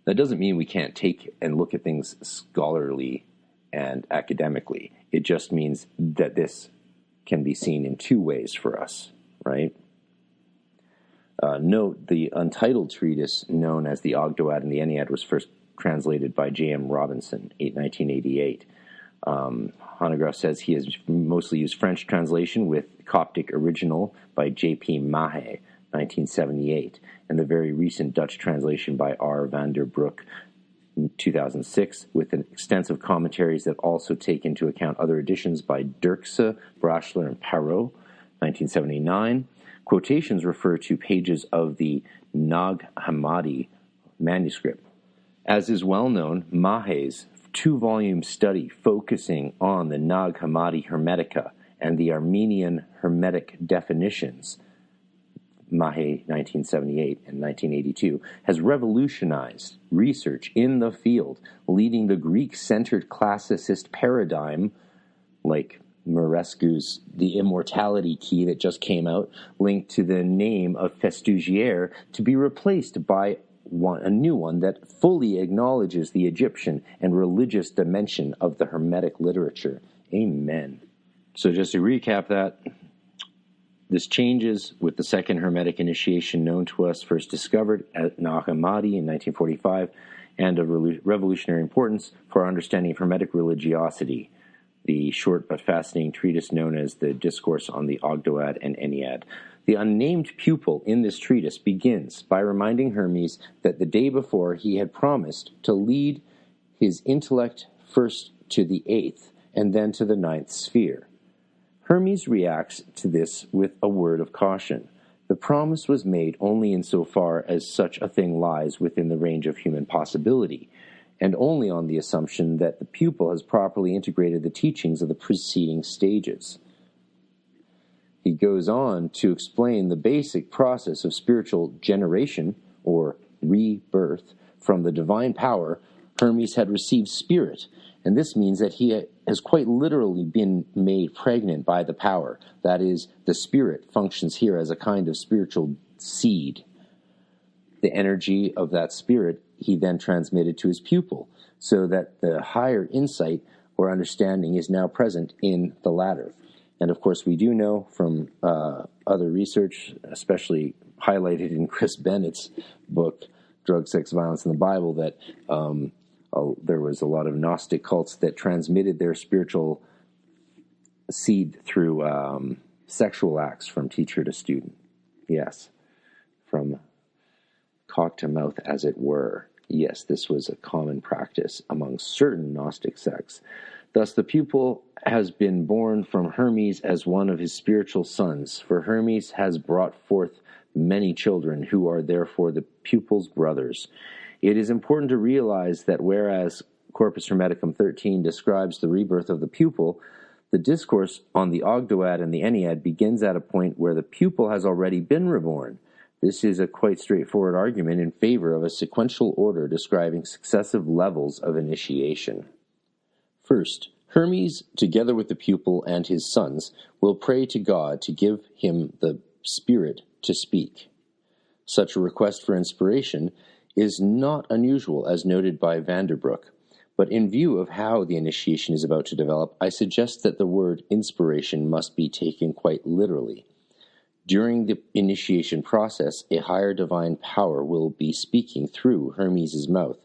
[SPEAKER 1] That doesn't mean we can't take and look at things scholarly and academically. It just means that this can be seen in 2 ways for us, right? Note, the untitled treatise known as the Ogdoad and the Ennead was first translated by J.M. Robinson, 1988. Hanegraaff says he has mostly used French translation with Coptic original by J.P. Mahe, 1978, and the very recent Dutch translation by R. van der Broek, 2006, with extensive commentaries that also take into account other editions by Dirkse, Brashler, and Parot, 1979. Quotations refer to pages of the Nag Hammadi manuscript. As is well known, Mahe's 2-volume study focusing on the Nag Hammadi Hermetica and the Armenian Hermetic definitions, Mahe 1978 and 1982, has revolutionized research in the field, leading the Greek-centered classicist paradigm, like Murarescu's The Immortality Key that just came out, linked to the name of Festugière, to be replaced by a new one that fully acknowledges the Egyptian and religious dimension of the Hermetic literature. Amen. So just to recap that, this changes with the second Hermetic initiation known to us, first discovered at Nag Hammadi in 1945, and of revolutionary importance for our understanding of Hermetic religiosity, the short but fascinating treatise known as the Discourse on the Ogdoad and Ennead. The unnamed pupil in this treatise begins by reminding Hermes that the day before he had promised to lead his intellect first to the 8th and then to the 9th sphere. Hermes reacts to this with a word of caution. The promise was made only insofar as such a thing lies within the range of human possibility, and only on the assumption that the pupil has properly integrated the teachings of the preceding stages. He goes on to explain the basic process of spiritual generation, or rebirth, from the divine power. Hermes had received spirit, and this means that he has quite literally been made pregnant by the power. That is, the spirit functions here as a kind of spiritual seed. The energy of that spirit he then transmitted to his pupil, so that the higher insight or understanding is now present in the latter. And of course, we do know from other research, especially highlighted in Chris Bennett's book, Drug, Sex, Violence, and the Bible, that there was a lot of Gnostic cults that transmitted their spiritual seed through sexual acts from teacher to student. Yes, from cock to mouth, as it were. Yes, this was a common practice among certain Gnostic sects. Thus, the pupil has been born from Hermes as one of his spiritual sons, for Hermes has brought forth many children, who are therefore the pupil's brothers. It is important to realize that whereas Corpus Hermeticum 13 describes the rebirth of the pupil, the discourse on the Ogdoad and the Ennead begins at a point where the pupil has already been reborn. This is a quite straightforward argument in favor of a sequential order describing successive levels of initiation. First, Hermes, together with the pupil and his sons, will pray to God to give him the spirit to speak. Such a request for inspiration is not unusual, as noted by Vanderbroek, but in view of how the initiation is about to develop, I suggest that the word inspiration must be taken quite literally. During the initiation process, a higher divine power will be speaking through Hermes' mouth,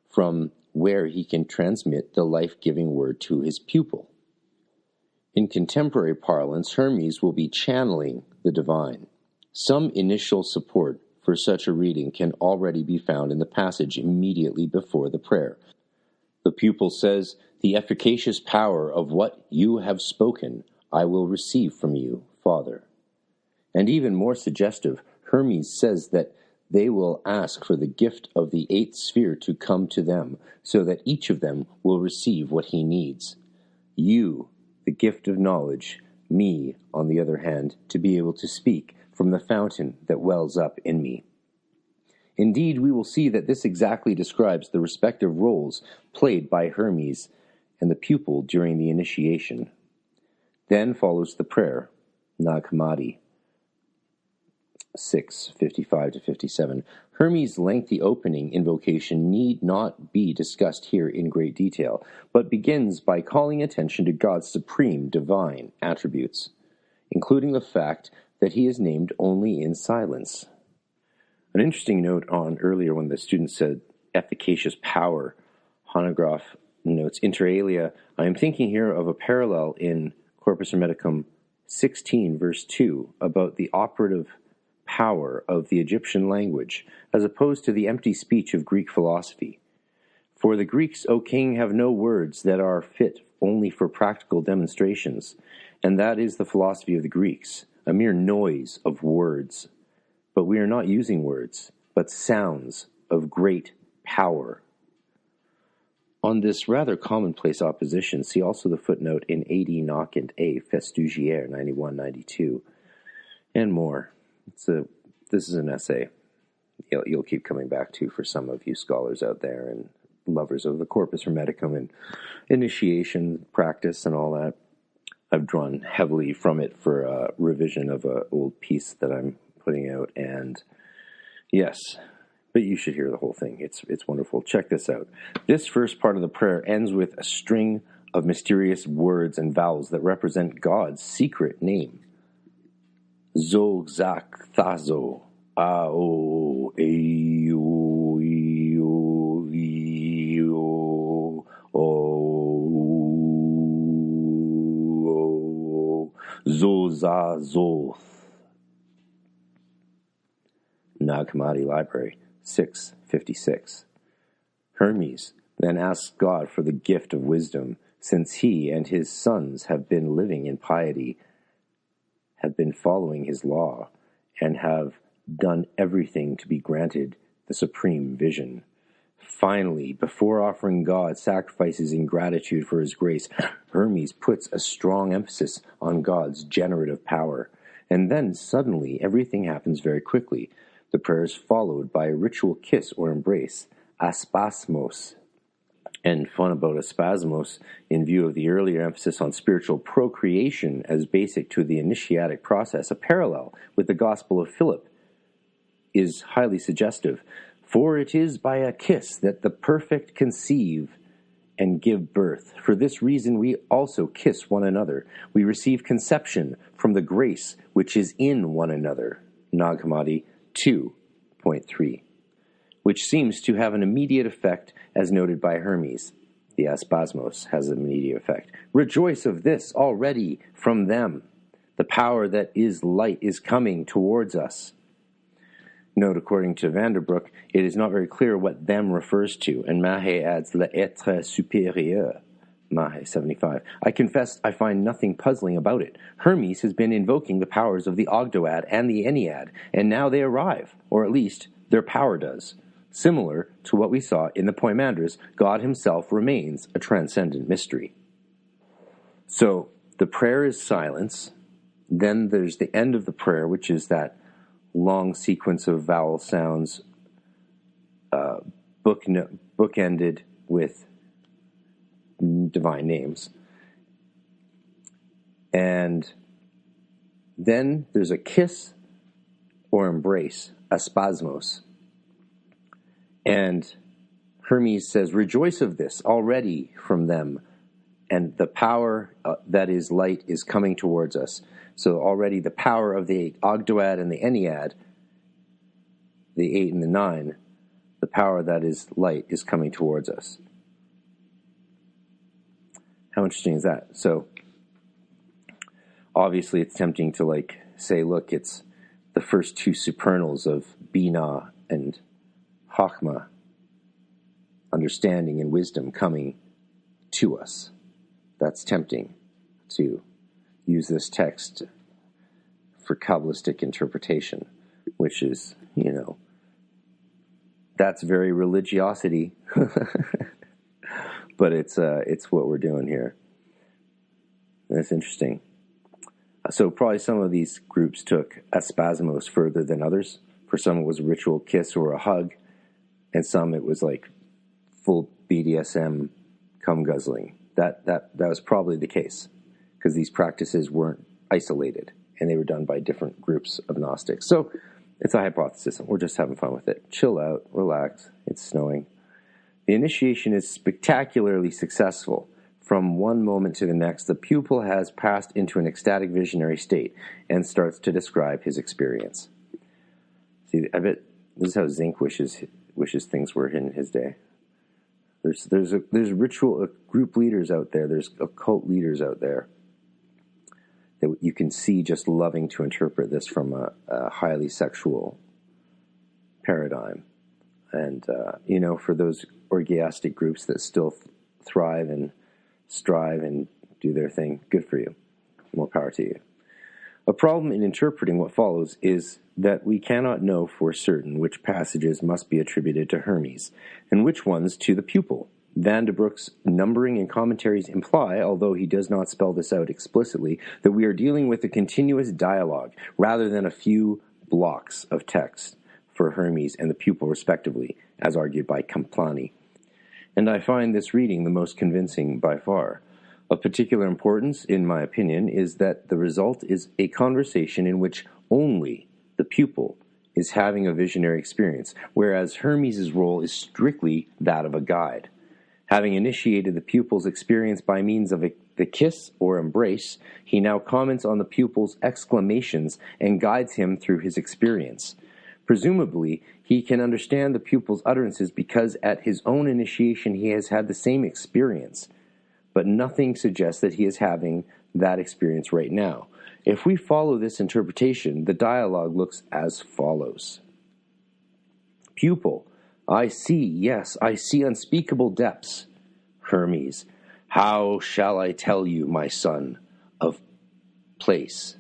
[SPEAKER 1] from where he can transmit the life-giving word to his pupil. In contemporary parlance, Hermes will be channeling the divine. Some initial support for such a reading can already be found in the passage immediately before the prayer. The pupil says, "The efficacious power of what you have spoken I will receive from you, Father." And even more suggestive, Hermes says that they will ask for the gift of the eighth sphere to come to them, so that each of them will receive what he needs. You, the gift of knowledge, me, on the other hand, to be able to speak from the fountain that wells up in me. Indeed, we will see that this exactly describes the respective roles played by Hermes and the pupil during the initiation. Then follows the prayer, Nag Hammadi, 6:55-57. Hermes' lengthy opening invocation need not be discussed here in great detail, but begins by calling attention to God's supreme divine attributes, including the fact that he is named only in silence. An interesting note on earlier when the student said efficacious power, Hanegraaff notes, inter alia, I am thinking here of a parallel in Corpus Hermeticum 16, verse 2, about the operative power of the Egyptian language, as opposed to the empty speech of Greek philosophy. For the Greeks, O king, have no words that are fit only for practical demonstrations, and that is the philosophy of the Greeks, a mere noise of words. But we are not using words, but sounds of great power. On this rather commonplace opposition, see also the footnote in A.D. Nock and A. Festugière, 91-92, and more. This is an essay you'll keep coming back to for some of you scholars out there and lovers of the Corpus Hermeticum and initiation practice and all that. I've drawn heavily from it for a revision of an old piece that I'm putting out, and yes, but you should hear the whole thing. It's wonderful. Check this out. This first part of the prayer ends with a string of mysterious words and vowels that represent God's secret name. Zog, Zak, Thazo, Ao, Eo, Eo, Eo, O, Zoza, Zoth. Nag Hammadi Library, 656. Hermes then asks God for the gift of wisdom, since he and his sons have been living in piety, have been following his law, and have done everything to be granted the supreme vision. Finally, before offering God sacrifices in gratitude for his grace, Hermes puts a strong emphasis on God's generative power. And then suddenly everything happens very quickly. The prayer is followed by a ritual kiss or embrace, aspasmos. And fun about aspasmos, in view of the earlier emphasis on spiritual procreation as basic to the initiatic process, a parallel with the Gospel of Philip is highly suggestive. For it is by a kiss that the perfect conceive and give birth. For this reason we also kiss one another. We receive conception from the grace which is in one another. Nag Hammadi 2.3, which seems to have an immediate effect as noted by Hermes. The aspasmos has an immediate effect. Rejoice of this already from them. The power that is light is coming towards us. Note, according to Vanderbroek, it is not very clear what them refers to, and Mahe adds l'être supérieur. Mahe 75. I confess I find nothing puzzling about it. Hermes has been invoking the powers of the Ogdoad and the Ennead, and now they arrive, or at least their power does. Similar to what we saw in the Poimandres, God himself remains a transcendent mystery. So the prayer is silence. Then there's the end of the prayer, which is that long sequence of vowel sounds, bookended with divine names. And then there's a kiss or embrace, aspasmos. And Hermes says, rejoice of this already from them, and the power that is light is coming towards us. So already the power of the Ogdoad and the Ennead, the 8 and the 9, the power that is light is coming towards us. How interesting is that? So obviously it's tempting to say, look, it's the first two supernals of Binah and Chachma, understanding and wisdom coming to us. That's tempting to use this text for Kabbalistic interpretation, which is, that's very religiosity, but it's what we're doing here. That's interesting. So probably some of these groups took aspasmos further than others. For some it was a ritual kiss or a hug, and some it was like full BDSM cum guzzling. That was probably the case, because these practices weren't isolated, and they were done by different groups of Gnostics. So it's a hypothesis, and we're just having fun with it. Chill out, relax, it's snowing. The initiation is spectacularly successful. From one moment to the next, the pupil has passed into an ecstatic visionary state and starts to describe his experience. See, I bet this is how Zinc wishes things were in his day. There's ritual group leaders out there. There's occult leaders out there that you can see just loving to interpret this from a highly sexual paradigm. And, for those orgiastic groups that still thrive and strive and do their thing, good for you. More power to you. A problem in interpreting what follows is that we cannot know for certain which passages must be attributed to Hermes, and which ones to the pupil. Vanderbroek's numbering and commentaries imply, although he does not spell this out explicitly, that we are dealing with a continuous dialogue, rather than a few blocks of text for Hermes and the pupil respectively, as argued by Camplani. And I find this reading the most convincing by far. Of particular importance, in my opinion, is that the result is a conversation in which only the pupil is having a visionary experience, whereas Hermes' role is strictly that of a guide. Having initiated the pupil's experience by means of the kiss or embrace, he now comments on the pupil's exclamations and guides him through his experience. Presumably, he can understand the pupil's utterances because at his own initiation he has had the same experience, but nothing suggests that he is having that experience right now. If we follow this interpretation, the dialogue looks as follows. Pupil: I see, yes, I see unspeakable depths. Hermes: how shall I tell you, my son, of place?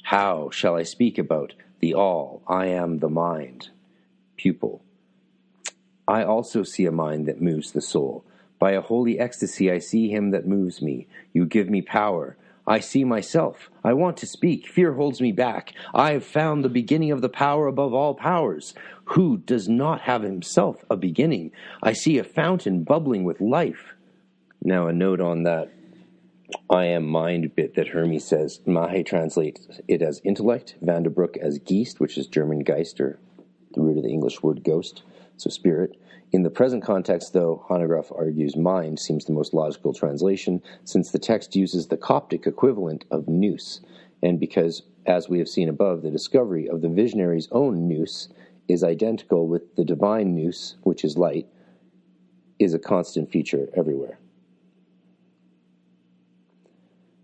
[SPEAKER 1] How shall I speak about the all? I am the mind. Pupil: I also see a mind that moves the soul. By a holy ecstasy I see him that moves me. You give me power. I see myself. I want to speak. Fear holds me back. I have found the beginning of the power above all powers. Who does not have himself a beginning? I see a fountain bubbling with life. Now a note on that I am mind bit that Hermes says. Mahe translates it as intellect, Vanderbroek as Geist, which is German Geist, or the root of the English word ghost, so spirit. In the present context, though, Hanegraaff argues mind seems the most logical translation, since the text uses the Coptic equivalent of nous, and because, as we have seen above, the discovery of the visionary's own nous is identical with the divine nous, which is light, is a constant feature everywhere.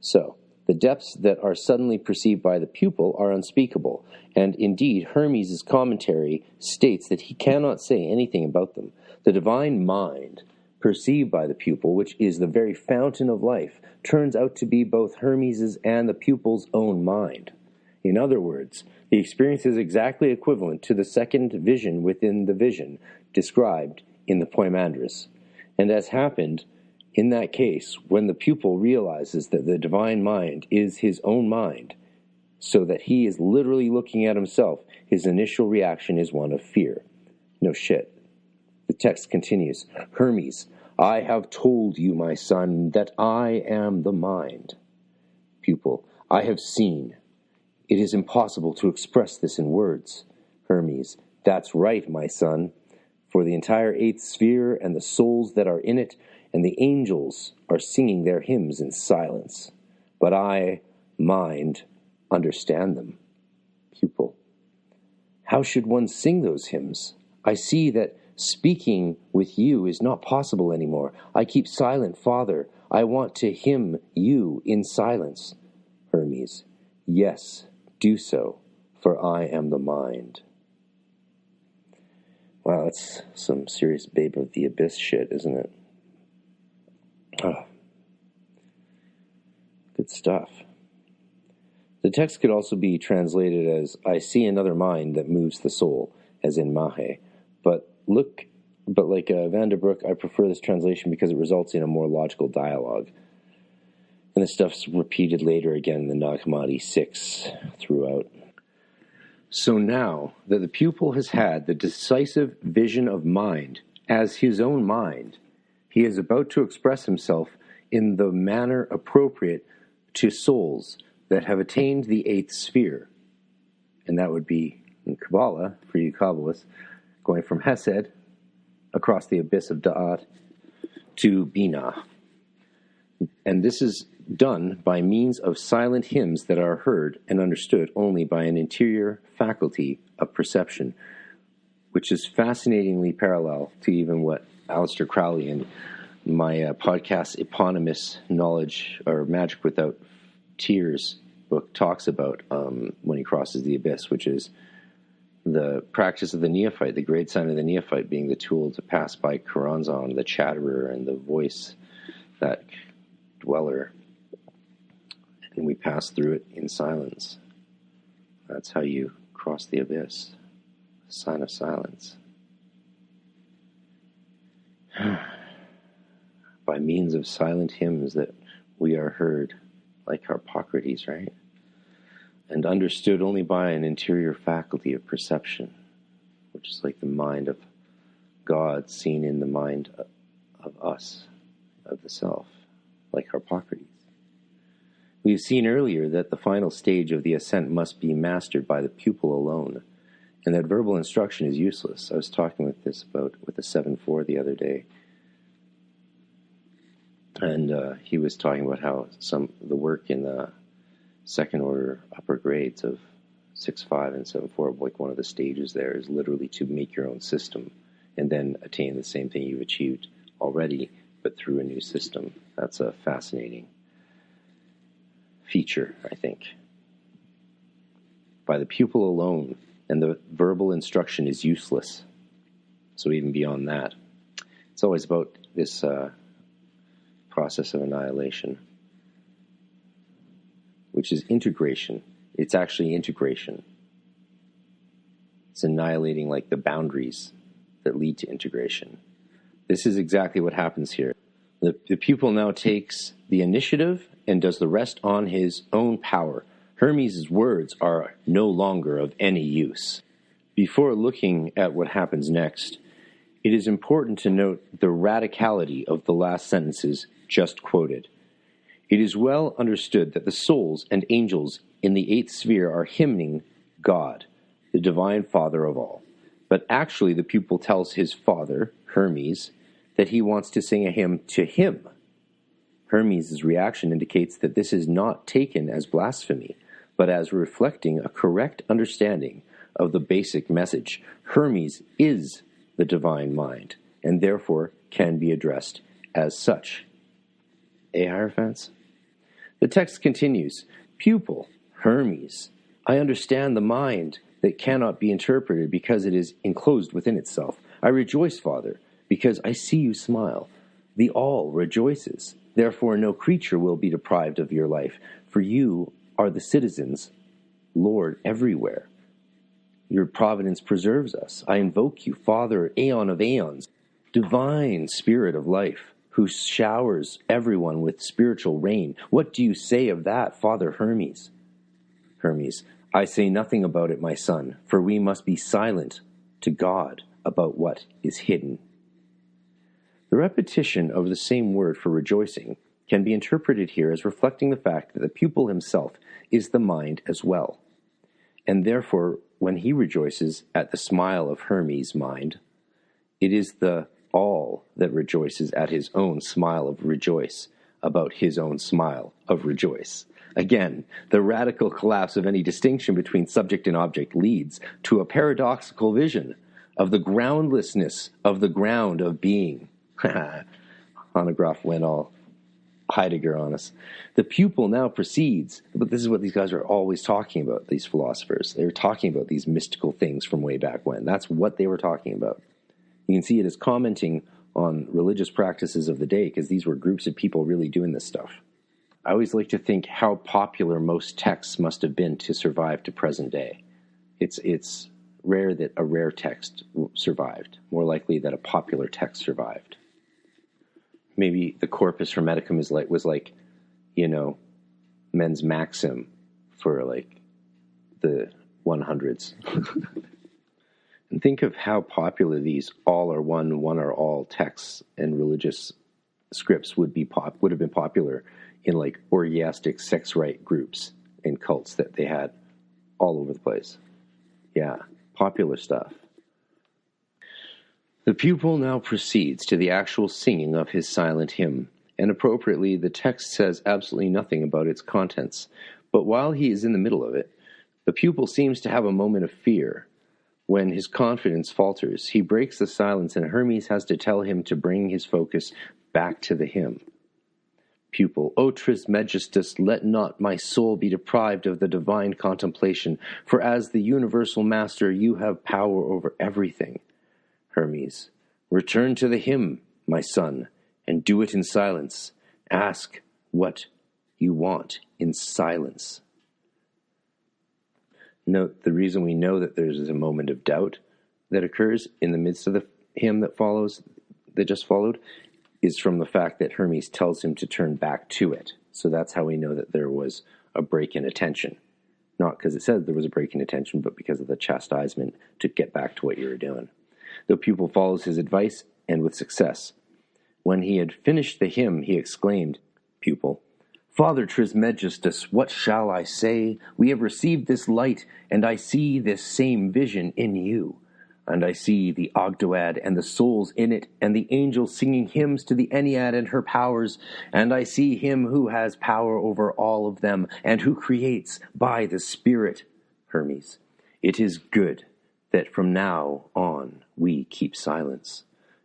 [SPEAKER 1] So, the depths that are suddenly perceived by the pupil are unspeakable, and indeed Hermes' commentary states that he cannot say anything about them. The divine mind, perceived by the pupil, which is the very fountain of life, turns out to be both Hermes' and the pupil's own mind. In other words, the experience is exactly equivalent to the second vision within the vision described in the Poimandres. And as happened in that case, when the pupil realizes that the divine mind is his own mind, so that he is literally looking at himself, his initial reaction is one of fear. No shit. The text continues, Hermes, I have told you, my son, that I am the mind. Pupil, I have seen. It is impossible to express this in words. Hermes, that's right, my son. For the entire eighth sphere and the souls that are in it, and the angels are singing their hymns in silence. But I, mind, understand them. Pupil, how should one sing those hymns? I see that speaking with you is not possible anymore. I keep silent, Father. I want to hymn you in silence. Hermes, yes, do so, for I am the mind. Wow, that's some serious Babe of the Abyss shit, isn't it? Oh. Good stuff. The text could also be translated as, I see another mind that moves the soul, as in Mahe. But like Van der Broek, I prefer this translation because it results in a more logical dialogue. And this stuff's repeated later again in the Nag Hammadi 6 throughout. So now that the pupil has had the decisive vision of mind as his own mind, he is about to express himself in the manner appropriate to souls that have attained the eighth sphere. And that would be, in Kabbalah, for you Kabbalists, going from Hesed, across the abyss of Da'at, to Binah. And this is done by means of silent hymns that are heard and understood only by an interior faculty of perception, which is fascinatingly parallel to even what Aleister Crowley in my podcast Eponymous Knowledge, or Magic Without Tears book talks about when he crosses the abyss, which is the practice of the neophyte, the grade sign of the neophyte being the tool to pass by Karanzan, the chatterer, and the voice, that dweller. And we pass through it in silence. That's how you cross the abyss. A sign of silence. By means of silent hymns that we are heard, like Harpocrates, right? And understood only by an interior faculty of perception, which is like the mind of God seen in the mind of us, of the self, like Harpocrates. We've seen earlier that the final stage of the ascent must be mastered by the pupil alone, and that verbal instruction is useless. I was talking with the 7-4 the other day, and he was talking about how the work in the second order upper grades of 6-5 and 7-4, like one of the stages there is literally to make your own system and then attain the same thing you've achieved already, but through a new system. That's a fascinating feature, I think. By the pupil alone, and the verbal instruction is useless. So even beyond that, it's always about this process of annihilation, which is integration. It's actually integration. It's annihilating like the boundaries that lead to integration. This is exactly what happens here. The pupil now takes the initiative and does the rest on his own power. Hermes' words are no longer of any use. Before looking at what happens next, it is important to note the radicality of the last sentences just quoted. It is well understood that the souls and angels in the eighth sphere are hymning God, the divine Father of all. But actually the pupil tells his father, Hermes, that he wants to sing a hymn to him. Hermes' reaction indicates that this is not taken as blasphemy, but as reflecting a correct understanding of the basic message. Hermes is the divine mind, and therefore can be addressed as such. Hierophants? The text continues, Pupil, Hermes, I understand the mind that cannot be interpreted because it is enclosed within itself. I rejoice, Father, because I see you smile. The all rejoices. Therefore no creature will be deprived of your life, for you are the citizens, Lord, everywhere. Your providence preserves us. I invoke you, Father, Aeon of aeons, divine Spirit of life, who showers everyone with spiritual rain. What do you say of that, Father Hermes? Hermes, I say nothing about it, my son, for we must be silent to God about what is hidden. The repetition of the same word for rejoicing can be interpreted here as reflecting the fact that the pupil himself is the mind as well, and therefore, when he rejoices at the smile of Hermes' mind, it is the all that rejoices at his own smile of rejoice about his own smile of rejoice. Again, the radical collapse of any distinction between subject and object leads to a paradoxical vision of the groundlessness of the ground of being. Hanegraaff went all Heidegger on us. The pupil now proceeds, but this is what these guys are always talking about, these philosophers. They were talking about these mystical things from way back when. That's what they were talking about. You can see it as commenting on religious practices of the day, because these were groups of people really doing this stuff. I always like to think how popular most texts must have been to survive to present day. It's rare that a rare text survived, more likely that a popular text survived. Maybe the Corpus Hermeticum was like, men's maxim for like the 100s. And think of how popular these all are one are all texts and religious scripts would have been popular in like orgiastic sex rite groups and cults that they had all over the place. Yeah, popular stuff. The pupil now proceeds to the actual singing of his silent hymn, and appropriately the text says absolutely nothing about its contents. But while he is in the middle of it, the pupil seems to have a moment of fear. When his confidence falters, he breaks the silence, and Hermes has to tell him to bring his focus back to the hymn. Pupil, O Trismegistus, let not my soul be deprived of the divine contemplation, for as the universal master you have power over everything. Hermes, return to the hymn, my son, and do it in silence. Ask what you want in silence. Note the reason we know that there's a moment of doubt that occurs in the midst of the hymn that just followed is from the fact that Hermes tells him to turn back to it. So that's how we know that there was a break in attention. Not because it says there was a break in attention, but because of the chastisement to get back to what you were doing. The pupil follows his advice, and with success. When he had finished the hymn, he exclaimed, Pupil, Father Trismegistus, what shall I say? We have received this light, and I see this same vision in you. And I see the Ogdoad and the souls in it, and the angels singing hymns to the Ennead and her powers, and I see him who has power over all of them, and who creates by the Spirit. Hermes, it is good that from now on we keep silence.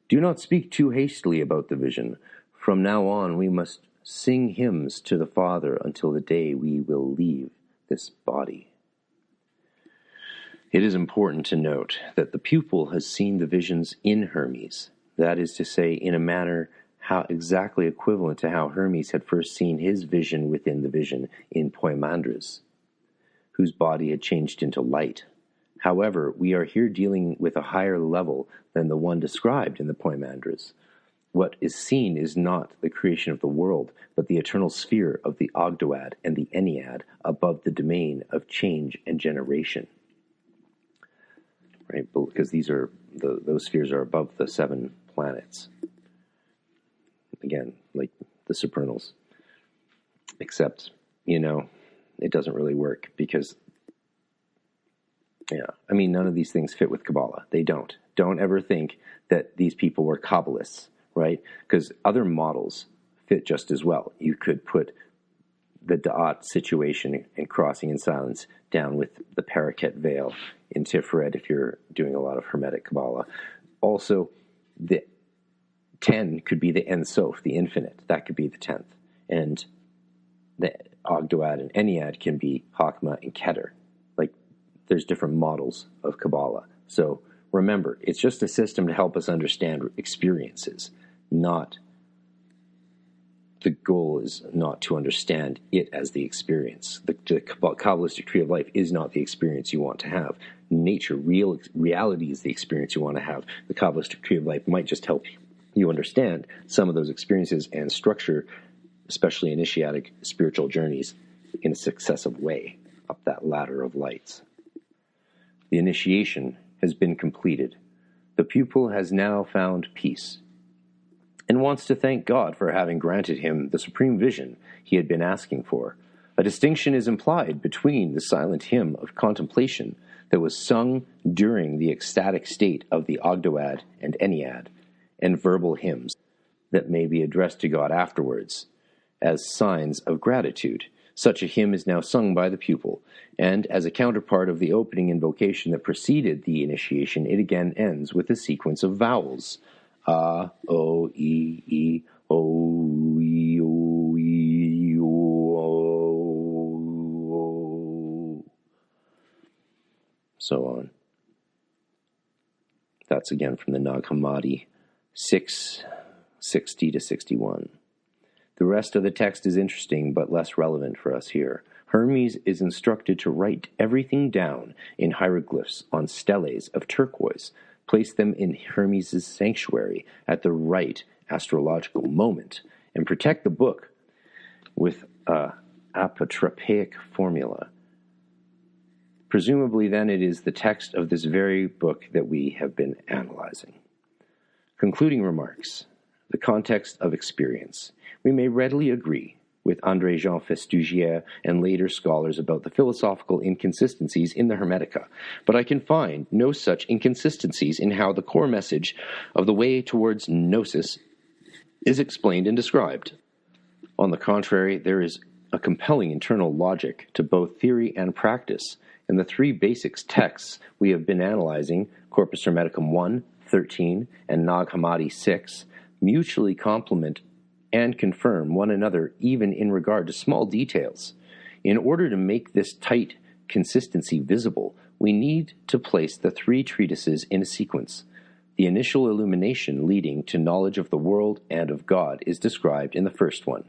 [SPEAKER 1] Do not speak too hastily about the vision. From now on we must sing hymns to the Father until the day we will leave this body. It is important to note that the pupil has seen the visions in Hermes, that is to say, in a manner how exactly equivalent to how Hermes had first seen his vision within the vision in Poimandres, whose body had changed into light. However, we are here dealing with a higher level than the one described in the Poimandres. What is seen is not the creation of the world, but the eternal sphere of the Ogdoad and the Ennead above the domain of change and generation. Right, because those spheres are above the 7 planets. Again, like the supernals. Except, it doesn't really work because, none of these things fit with Kabbalah. They don't. Don't ever think that these people were Kabbalists, right? Because other models fit just as well. You could put the Da'at situation and crossing in silence down with the paraket veil in Tiferet if you're doing a lot of Hermetic Kabbalah. Also, the 10 could be the Ein Sof, the infinite. That could be the 10th. And the Ogdoad and Ennead can be Chokmah and Keter. Like, there's different models of Kabbalah. So remember, it's just a system to help us understand experiences, not the goal is not to understand it as the experience. The Kabbalistic tree of life is not the experience you want to have. Nature, reality is the experience you want to have. The Kabbalistic tree of life might just help you understand some of those experiences and structure, especially initiatic spiritual journeys, in a successive way up that ladder of lights. The initiation has been completed. The pupil has now found peace and wants to thank God for having granted him the supreme vision he had been asking for. A distinction is implied between the silent hymn of contemplation that was sung during the ecstatic state of the Ogdoad and Ennead, and verbal hymns that may be addressed to God afterwards as signs of gratitude. Such a hymn is now sung by the pupil, and as a counterpart of the opening invocation that preceded the initiation, it again ends with a sequence of vowels. A, O, E, O, E, O, E, O, so on. That's again from the Nag Hammadi 6:60 to 61. The rest of the text is interesting but less relevant for us here. Hermes is instructed to write everything down in hieroglyphs on steles of turquoise, place them in Hermes' sanctuary at the right astrological moment, and protect the book with a apotropaic formula. Presumably then it is the text of this very book that we have been analyzing. Concluding remarks. The context of experience. We may readily agree with André Jean Festugière and later scholars about the philosophical inconsistencies in the Hermetica, but I can find no such inconsistencies in how the core message of the way towards gnosis is explained and described. On the contrary, there is a compelling internal logic to both theory and practice, and the three basic texts we have been analyzing, Corpus Hermeticum 1, 13, and Nag Hammadi 6, mutually complement and confirm one another even in regard to small details. In order to make this tight consistency visible, we need to place the three treatises in a sequence. The initial illumination leading to knowledge of the world and of God is described in the first one.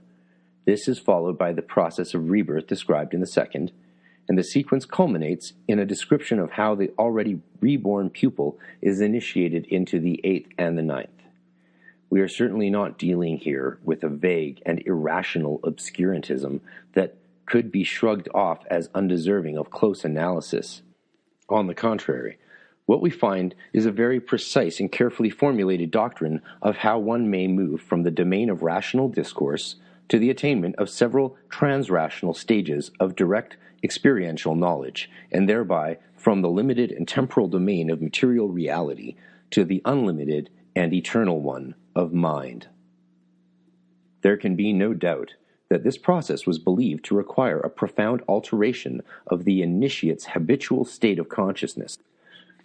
[SPEAKER 1] This is followed by the process of rebirth described in the second, and the sequence culminates in a description of how the already reborn pupil is initiated into the eighth and the ninth. We are certainly not dealing here with a vague and irrational obscurantism that could be shrugged off as undeserving of close analysis. On the contrary, what we find is a very precise and carefully formulated doctrine of how one may move from the domain of rational discourse to the attainment of several transrational stages of direct experiential knowledge, and thereby from the limited and temporal domain of material reality to the unlimited and eternal one of mind. There can be no doubt that this process was believed to require a profound alteration of the initiate's habitual state of consciousness.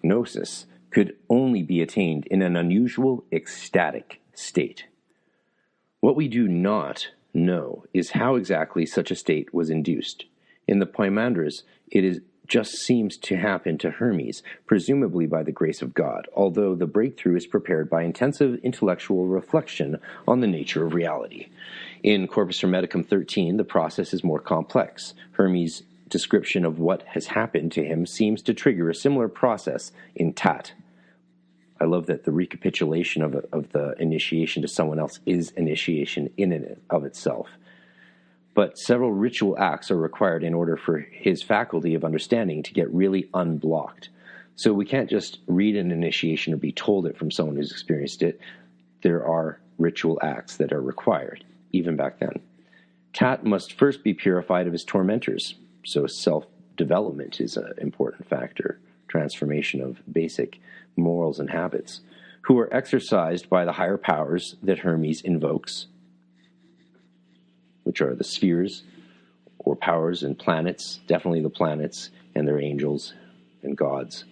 [SPEAKER 1] Gnosis could only be attained in an unusual ecstatic state. What we do not know is how exactly such a state was induced. In the Poimandres, just seems to happen to Hermes, presumably by the grace of God, although the breakthrough is prepared by intensive intellectual reflection on the nature of reality. In Corpus Hermeticum 13, the process is more complex. Hermes' description of what has happened to him seems to trigger a similar process in Tat. I love that the recapitulation of the initiation to someone else is initiation in and of itself. But several ritual acts are required in order for his faculty of understanding to get really unblocked. So we can't just read an initiation or be told it from someone who's experienced it. There are ritual acts that are required, even back then. Tat must first be purified of his tormentors, so self-development is an important factor, transformation of basic morals and habits, who are exercised by the higher powers that Hermes invokes, which are the spheres or powers and planets, definitely the planets and their angels and gods.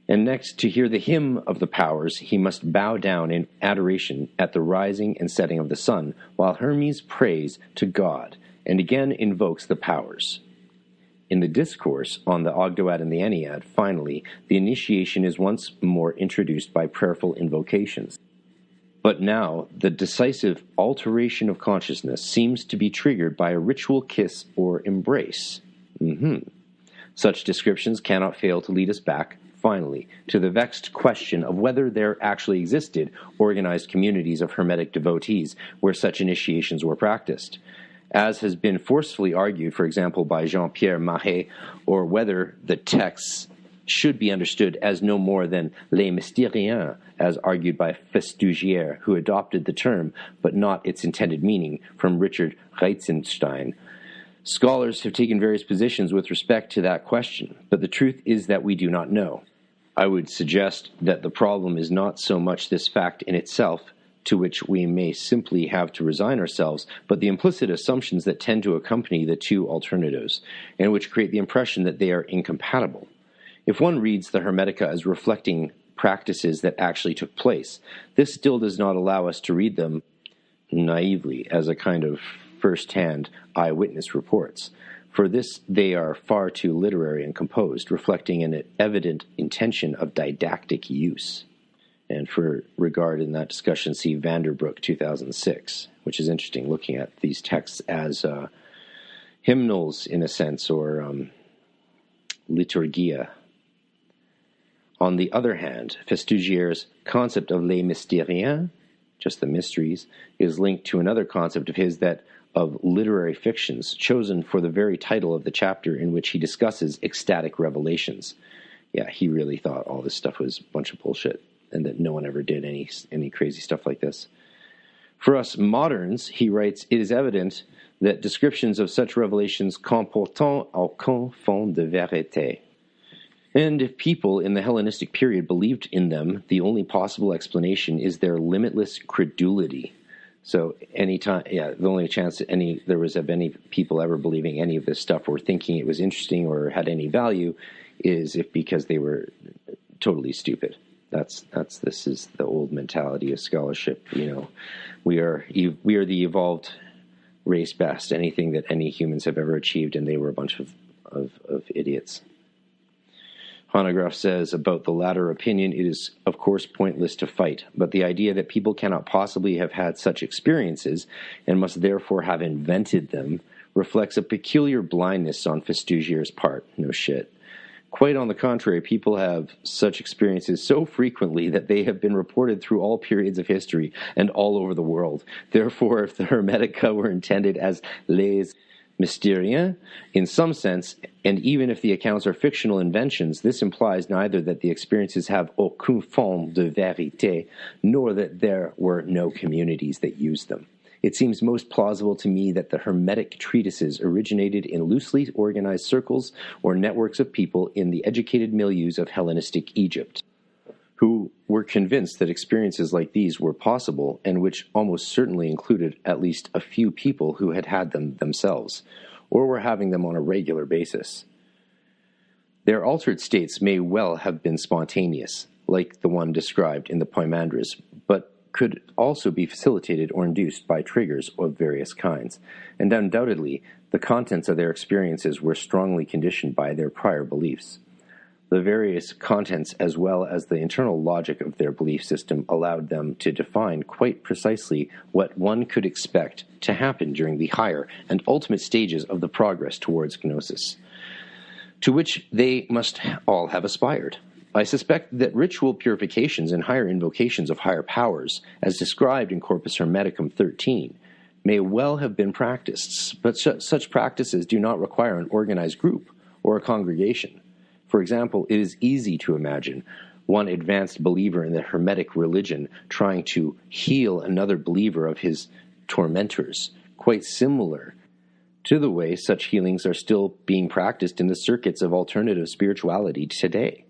[SPEAKER 1] And next, to hear the hymn of the powers, he must bow down in adoration at the rising and setting of the sun, while Hermes prays to God and again invokes the powers. In the discourse on the Ogdoad and the Ennead, finally, the initiation is once more introduced by prayerful invocations. But now, the decisive alteration of consciousness seems to be triggered by a ritual kiss or embrace. Such descriptions cannot fail to lead us back, finally, to the vexed question of whether there actually existed organized communities of Hermetic devotees where such initiations were practiced, as has been forcefully argued, for example, by Jean-Pierre Marais, or whether the texts should be understood as no more than les mystériens, as argued by Festugière, who adopted the term, but not its intended meaning, from Richard Reitzenstein. Scholars have taken various positions with respect to that question, but the truth is that we do not know. I would suggest that the problem is not so much this fact in itself, to which we may simply have to resign ourselves, but the implicit assumptions that tend to accompany the two alternatives, and which create the impression that they are incompatible. If one reads the Hermetica as reflecting practices that actually took place, this still does not allow us to read them naively as a kind of first-hand eyewitness reports. For this, they are far too literary and composed, reflecting an evident intention of didactic use. And for regard in that discussion, see Vanderbroek 2006, which is interesting, looking at these texts as hymnals, in a sense, or liturgia. On the other hand, Festugière's concept of les mystériens, just the mysteries, is linked to another concept of his, that of literary fictions, chosen for the very title of the chapter in which he discusses ecstatic revelations. Yeah, he really thought all this stuff was a bunch of bullshit, and that no one ever did any crazy stuff like this. For us moderns, he writes, it is evident that descriptions of such revelations comportant aucun fond de vérité. And if people in the Hellenistic period believed in them, the only possible explanation is their limitless credulity. So the only chance there was of any people ever believing any of this stuff or thinking it was interesting or had any value is because they were totally stupid. This is the old mentality of scholarship. We are the evolved race best, anything that any humans have ever achieved, and they were a bunch of idiots. Hanegraaff says about the latter opinion, it is of course pointless to fight, but the idea that people cannot possibly have had such experiences and must therefore have invented them reflects a peculiar blindness on Festugière's part. No shit. Quite on the contrary, people have such experiences so frequently that they have been reported through all periods of history and all over the world. Therefore, if the Hermetica were intended as les mystériens, in some sense, and even if the accounts are fictional inventions, this implies neither that the experiences have aucun fond de vérité, nor that there were no communities that used them. It seems most plausible to me that the Hermetic treatises originated in loosely organized circles or networks of people in the educated milieus of Hellenistic Egypt, who were convinced that experiences like these were possible, and which almost certainly included at least a few people who had had them themselves, or were having them on a regular basis. Their altered states may well have been spontaneous, like the one described in the Poimandres, but could also be facilitated or induced by triggers of various kinds, and undoubtedly the contents of their experiences were strongly conditioned by their prior beliefs. The various contents as well as the internal logic of their belief system allowed them to define quite precisely what one could expect to happen during the higher and ultimate stages of the progress towards gnosis, to which they must all have aspired. I suspect that ritual purifications and higher invocations of higher powers, as described in Corpus Hermeticum 13, may well have been practiced, but such practices do not require an organized group or a congregation. For example, it is easy to imagine one advanced believer in the Hermetic religion trying to heal another believer of his tormentors, quite similar to the way such healings are still being practiced in the circuits of alternative spirituality today.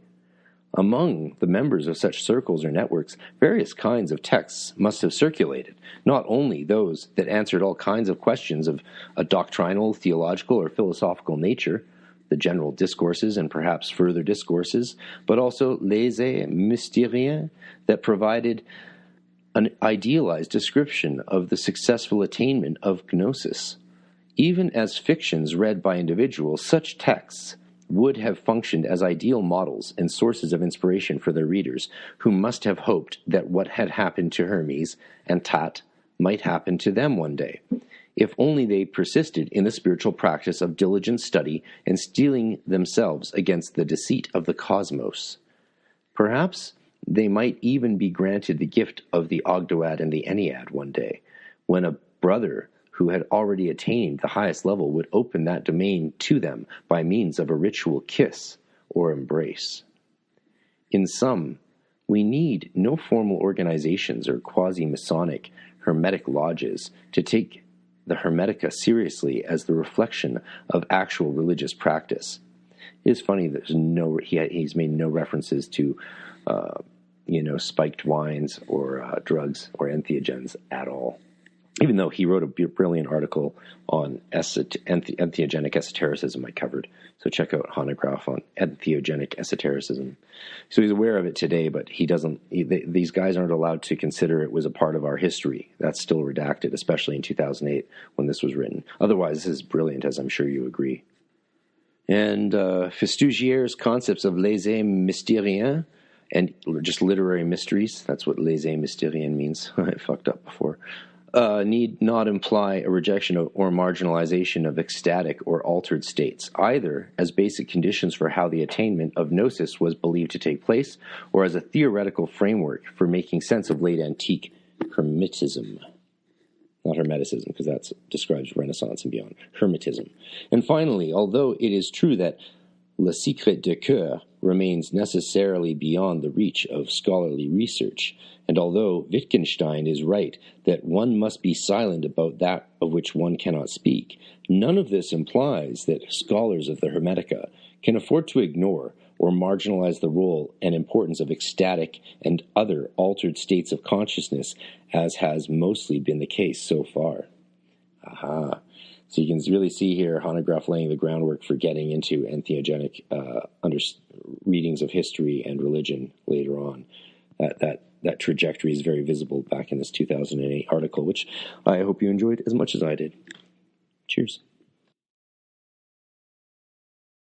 [SPEAKER 1] Among the members of such circles or networks, various kinds of texts must have circulated, not only those that answered all kinds of questions of a doctrinal, theological, or philosophical nature, the general discourses and perhaps further discourses, but also les mystériens that provided an idealized description of the successful attainment of gnosis. Even as fictions read by individuals, such texts would have functioned as ideal models and sources of inspiration for their readers, who must have hoped that what had happened to Hermes and Tat might happen to them one day, if only they persisted in the spiritual practice of diligent study and steeling themselves against the deceit of the cosmos. Perhaps they might even be granted the gift of the Ogdoad and the Ennead one day, when a brother who had already attained the highest level would open that domain to them by means of a ritual kiss or embrace. In sum, we need no formal organizations or quasi-Masonic Hermetic lodges to take the Hermetica seriously as the reflection of actual religious practice. It is funny that he's made no references to spiked wines or drugs or entheogens at all, even though he wrote a brilliant article on entheogenic esotericism I covered. So check out Hanegraaff on entheogenic esotericism. So he's aware of it today, but these guys aren't allowed to consider it was a part of our history. That's still redacted, especially in 2008 when this was written. Otherwise, this is brilliant, as I'm sure you agree. And Fustugier's concepts of les mystériens and just literary mysteries, that's what les mystériens means. I fucked up before. Need not imply a rejection or marginalization of ecstatic or altered states, either as basic conditions for how the attainment of gnosis was believed to take place, or as a theoretical framework for making sense of late antique Hermetism. Not Hermeticism, because that describes Renaissance and beyond. Hermetism. And finally, although it is true that le secret de coeur remains necessarily beyond the reach of scholarly research, and although Wittgenstein is right that one must be silent about that of which one cannot speak, none of this implies that scholars of the Hermetica can afford to ignore or marginalize the role and importance of ecstatic and other altered states of consciousness, as has mostly been the case so far. Aha. So you can really see here Hanegraaff laying the groundwork for getting into entheogenic readings of history and religion later on. That trajectory is very visible back in this 2008 article, which I hope you enjoyed as much as I did. Cheers.